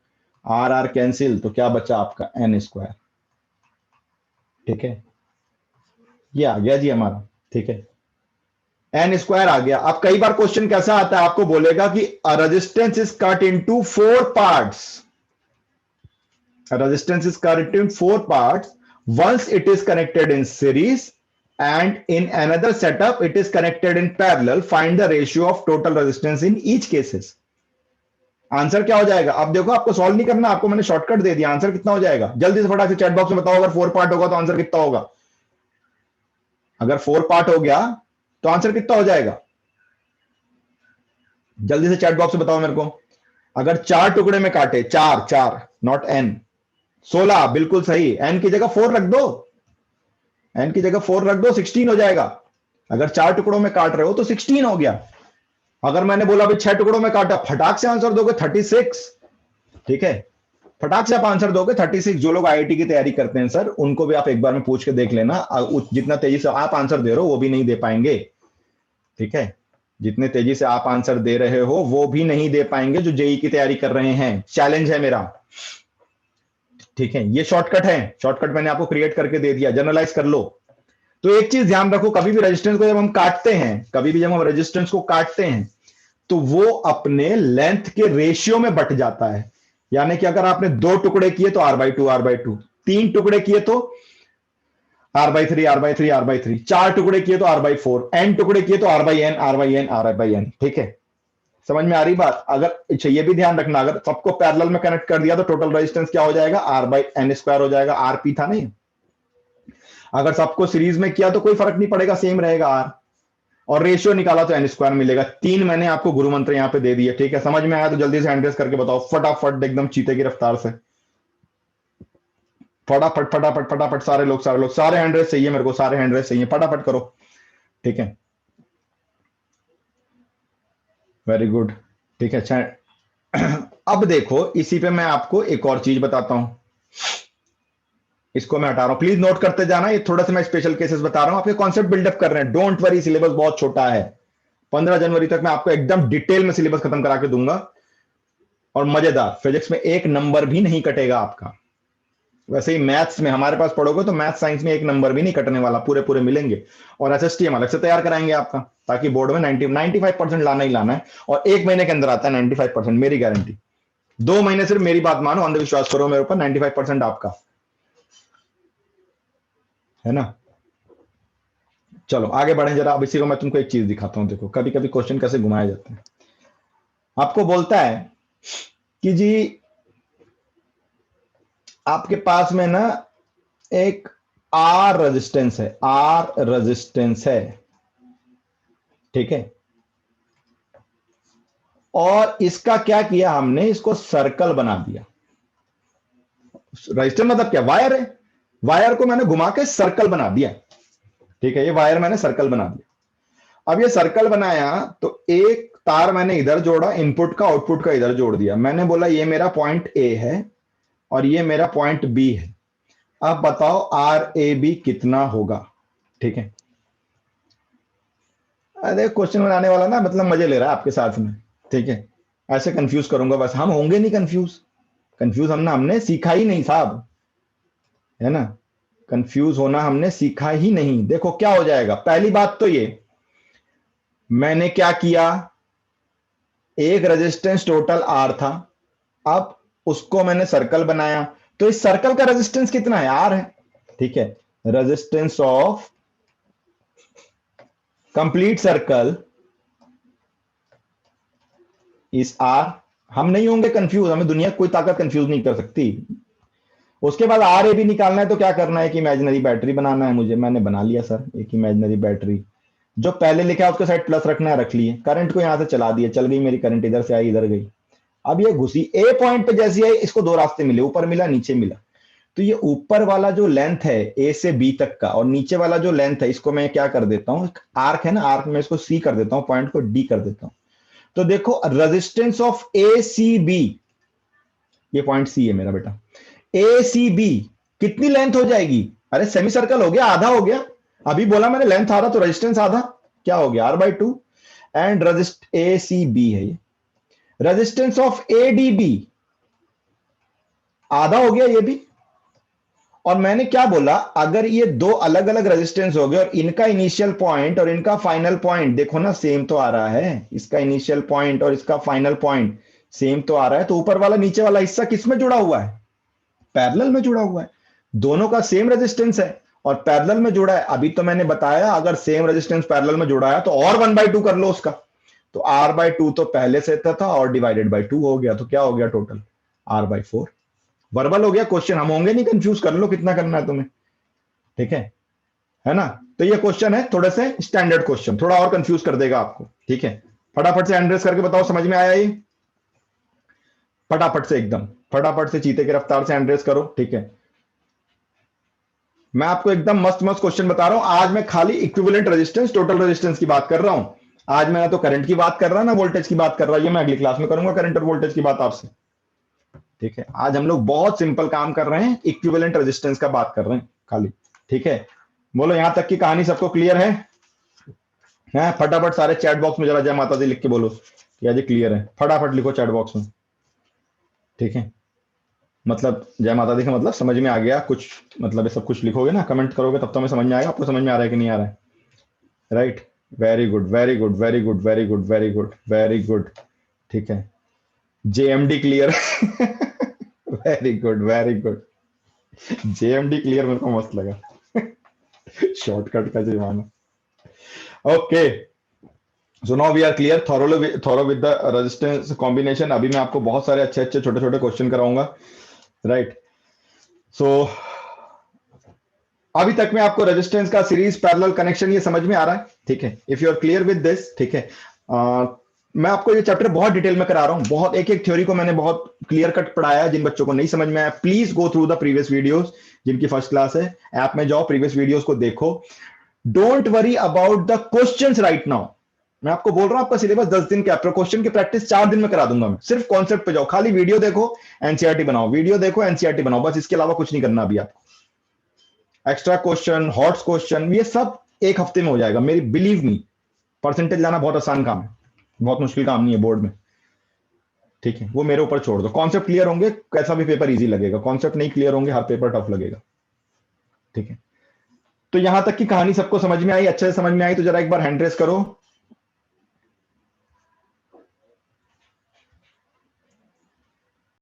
R R cancel, तो क्या बचा आपका एन स्क्वायर। ठीक है, ये आ गया जी हमारा। ठीक है, एन स्क्वायर आ गया। अब कई बार क्वेश्चन कैसा आता है, आपको बोलेगा कि resistance is cut into 4 parts, resistance is cut in 4 parts once it is connected in series, and in another setup it is connected in parallel. Find the ratio of total resistance in each cases. Answer क्या हो जाएगा, अब देखो आपको solve नहीं करना, आपको मैंने शॉर्टकट दे दिया, आंसर कितना हो जाएगा, जल्दी से फटाक से चैट बॉक्स में बताओ, अगर 4 पार्ट होगा तो आंसर कितना होगा। अगर 4 पार्ट हो गया तो आंसर कितना हो जाएगा, जल्दी से चैट बॉक्स में बताओ मेरे को। अगर 4 टुकड़े में काटे, 4 4 नॉट एन, 16 बिल्कुल सही, एन की जगह 4 रख दो, एन की जगह 4 रख दो, 16 हो जाएगा। अगर 4 टुकड़ों में काट रहे हो तो 16 हो गया। अगर मैंने बोला भाई 6 टुकड़ों में काटा, फटाक से आंसर दोगे 36। ठीक है, फटाक से आप आंसर दोगे 36। जो लोग आईआईटी की तैयारी करते हैं सर, उनको भी आप एक बार में पूछ के देख लेना, जितना तेजी से आप आंसर दे रहे हो वो भी नहीं दे पाएंगे। ठीक है, जितने तेजी से आप आंसर दे रहे हो वो भी नहीं दे पाएंगे जो जेई की तैयारी कर रहे हैं, चैलेंज है मेरा। ठीक है, ये शॉर्टकट है, शॉर्टकट मैंने आपको क्रिएट करके दे दिया, जनरलाइज कर लो। तो एक चीज ध्यान रखो, कभी भी रेजिस्टेंस को जब हम काटते हैं, कभी भी जब हम रेजिस्टेंस को काटते हैं तो वो अपने लेंथ के रेशियो में बट जाता है। यानी कि अगर आपने 2 टुकड़े किए तो R by two, R by two, 3 टुकड़े किए तो R by three, R by three, R by three, 4 टुकड़े किए तो आर बाई फोर, एन टुकड़े किए तो R by N, R by N, R by N. ठीक है, समझ में आ रही बात। अगर अच्छा ये भी ध्यान रखना, अगर सबको पैरेलल में कनेक्ट कर दिया तो टोटल रेजिस्टेंस क्या हो जाएगा, आर बाई एन स्क्वायर हो जाएगा, आर पी था नहीं। अगर सबको सीरीज में किया तो कोई फर्क नहीं पड़ेगा, सेम रहेगा आर, और रेशियो निकाला तो एन स्क्वायर मिलेगा। 3 मैंने आपको गुरु मंत्र यहां पे दे दिए। ठीक है, समझ में आया तो जल्दी से हैंड रेस करके बताओ, फटाफट एकदम चीते की रफ्तार से, फटाफट फटाफट फटाफट, सारे लोग सारे लोग, सारे हैंड रेस चाहिए मेरे को, सारे हैंड रेस चाहिए, फटाफट करो। ठीक है, वेरी गुड। ठीक है, अच्छा अब देखो इसी पे मैं आपको एक और चीज बताता हूं, इसको मैं हटा रहा हूं, प्लीज नोट करते जाना, ये थोड़ा सा मैं स्पेशल केसेस बता रहा हूं, आपके कॉन्सेप्ट बिल्डअप कर रहे हैं, डोंट वरी, सिलेबस बहुत छोटा है, 15 जनवरी तक मैं आपको एकदम डिटेल में सिलेबस खत्म करा के दूंगा। और मजेदार, फिजिक्स में एक नंबर भी नहीं कटेगा आपका। वैसे ही मैथ्स में हमारे पास पढ़ोगे तो मैथ साइंस में एक नंबर भी नहीं कटने वाला, पूरे पूरे मिलेंगे। और एसएसटी हम अलग से तैयार कराएंगे आपका, ताकि बोर्ड में 95% लाना ही लाना है, और 1 महीने के अंदर आता है 95%, मेरी गारंटी। 2 महीने सिर्फ मेरी बात मानो, अंधविश्वास करो मेरे ऊपर, 95% आपका है ना। चलो आगे बढ़े जरा, अब इसी को मैं तुमको एक चीज दिखाता हूं, देखो कभी कभी क्वेश्चन कैसे घुमाए जाते हैं। आपको बोलता है कि जी आपके पास में ना एक आर रेजिस्टेंस है, आर रेजिस्टेंस है। ठीक है, और इसका क्या किया हमने, इसको सर्कल बना दिया। रेजिस्टेंस मतलब क्या, वायर है, वायर को मैंने घुमा के सर्कल बना दिया। ठीक है, ये वायर मैंने सर्कल बना दिया। अब ये सर्कल बनाया तो एक तार मैंने इधर जोड़ा, इनपुट का आउटपुट का इधर जोड़ दिया। मैंने बोला ये मेरा पॉइंट ए है और ये मेरा पॉइंट बी है। अब बताओ आर ए बी कितना होगा, ठीक है। अरे क्वेश्चन बनाने वाला ना मतलब मजे ले रहा है आपके साथ में, ठीक है। ऐसे कंफ्यूज करूंगा बस, हम होंगे नहीं कंफ्यूज। कंफ्यूज हमने सीखा ही नहीं साहब, है ना। कंफ्यूज होना हमने सीखा ही नहीं। देखो क्या हो जाएगा, पहली बात तो ये, मैंने क्या किया, एक रेजिस्टेंस टोटल आर था, अब उसको मैंने सर्कल बनाया, तो इस सर्कल का रेजिस्टेंस कितना है, आर है, ठीक है। रेजिस्टेंस ऑफ कंप्लीट सर्कल इस आर। हम नहीं होंगे कंफ्यूज, हमें दुनिया कोई ताकत कंफ्यूज नहीं कर सकती। उसके बाद आर ए भी निकालना है, तो क्या करना है कि इमेजिनरी बैटरी बनाना है मुझे, मैंने बना लिया सर एक इमेजिनरी बैटरी। जो पहले लिखा है उसके साइड प्लस रखना है, रख लिए। करंट को यहां से चला दिया, चल गई मेरी करंट, इधर से आई इधर गई। अब ये घुसी ए पॉइंट पे, जैसी आई इसको दो रास्ते मिले, ऊपर मिला नीचे मिला। तो ये ऊपर वाला जो लेंथ है ए से बी तक का, और नीचे वाला जो लेंथ है, इसको मैं क्या कर देता हूं, आर्क है ना, आर्क में इसको सी कर देता हूं, पॉइंट को डी कर देता हूं। तो देखो resistance of A C B, ये पॉइंट सी है मेरा बेटा, ए सी बी कितनी लेंथ हो जाएगी, अरे सेमी सर्कल हो गया, आधा हो गया। अभी बोला मैंने लेंथ आधा, तो रेजिस्टेंस आधा, क्या हो गया R/2। And resist A C B है ये, resistance of A D B आधा हो गया ये भी। और मैंने क्या बोला, अगर ये दो अलग अलग रेजिस्टेंस हो गए और इनका इनिशियल पॉइंट और इनका फाइनल पॉइंट देखो ना सेम तो आ रहा है, इसका इनिशियल पॉइंट और इसका फाइनल पॉइंट सेम तो आ रहा है, तो ऊपर वाला नीचे वाला हिस्सा किस में जुड़ा हुआ है, पैरेलल में जुड़ा हुआ है। दोनों का सेम रेजिस्टेंस है और पैरेलल में जुड़ा है। अभी तो मैंने बताया अगर सेम रेजिस्टेंस पैरेलल में जुड़ा है तो और 1/2 कर लो उसका। तो R/2 तो पहले से था और डिवाइडेड बाय 2 हो गया, तो क्या हो गया टोटल, R/4। वर्बल हो गया क्वेश्चन, हम होंगे नहीं कंफ्यूज, कर लो कितना करना है तुम्हें, ठीक है ना। तो ये क्वेश्चन है थोड़े से स्टैंडर्ड क्वेश्चन, थोड़ा और कंफ्यूज कर देगा आपको, ठीक है। फटाफट से एंड्रेस करके बताओ समझ में आया ये, फटाफट से एकदम, फटाफट से चीते की रफ्तार से एंड्रेस करो, ठीक है। मैं आपको एकदम मस्त मस्त क्वेश्चन बता रहा हूं। आज मैं खाली इक्विवेलेंट रेजिस्टेंस टोटल रेजिस्टेंस की बात कर रहा हूं। आज मैं ना तो करंट की बात कर रहा ना वोल्टेज की बात कर रहा, ये मैं अगली क्लास में करूंगा करंट और वोल्टेज की बात आपसे, ठीक है। आज हम लोग बहुत सिंपल काम कर रहे हैं, इक्विवेलेंट रेजिस्टेंस का बात कर रहे हैं खाली, ठीक है। बोलो यहां तक की कहानी सबको क्लियर है? फटाफट सारे चैट बॉक्स में जरा जय माता दी लिख के बोलो कि आज क्लियर है, फटाफट लिखो चैट बॉक्स में, ठीक है। मतलब जय माता दी का मतलब समझ में आ गया कुछ, मतलब ये सब कुछ लिखोगे ना, कमेंट करोगे तब तो हमें समझ में आएगा आपको समझ में आ रहा है कि नहीं आ रहा है, right. Very good very good very good very good very good very good, ठीक है। जेएमडी clear very good very good, जेएमडी क्लियर, मेरे को मस्त लगा शॉर्टकट का जमाना। Okay, so now we are clear, thorough with the resistance combination. अभी मैं आपको बहुत सारे अच्छे अच्छे छोटे छोटे क्वेश्चन कराऊंगा, राइट। सो अभी तक में आपको रेजिस्टेंस का सीरीज पैरेलल कनेक्शन ये समझ में आ रहा है, ठीक है। If you are clear with this, ठीक है। मैं आपको ये चैप्टर बहुत डिटेल में करा रहा हूं, बहुत एक एक थ्योरी को मैंने बहुत क्लियर कट पढ़ाया है। जिन बच्चों को नहीं समझ में आया please go through the previous videos, जिनकी फर्स्ट क्लास है ऐप में जाओ प्रीवियस वीडियोस को देखो। Don't worry about the questions right now. मैं आपको बोल रहा हूं आपका सिलेबस 10 दिन का, क्वेश्चन की प्रैक्टिस 4 दिन में करा दूंगा मैं। सिर्फ कॉन्सेप्ट पे जाओ, खाली वीडियो देखो एनसीईआरटी बनाओ, वीडियो देखो एनसीईआरटी बनाओ, बस इसके अलावा कुछ नहीं करना अभी आपको। एक्स्ट्रा क्वेश्चन, हॉट्स क्वेश्चन, ये सब एक हफ्ते में हो जाएगा, मेरी बिलीव मी। परसेंटेज लाना बहुत आसान काम है, बहुत मुश्किल काम नहीं है बोर्ड में, ठीक है। वो मेरे ऊपर छोड़ दो, कॉन्सेप्ट क्लियर होंगे कैसा भी पेपर इजी लगेगा, कॉन्सेप्ट नहीं क्लियर होंगे हर पेपर टफ लगेगा, ठीक है। तो यहां तक की कहानी सबको समझ में आई, अच्छे से समझ में आई तो जरा एक बार हैंड रेस करो।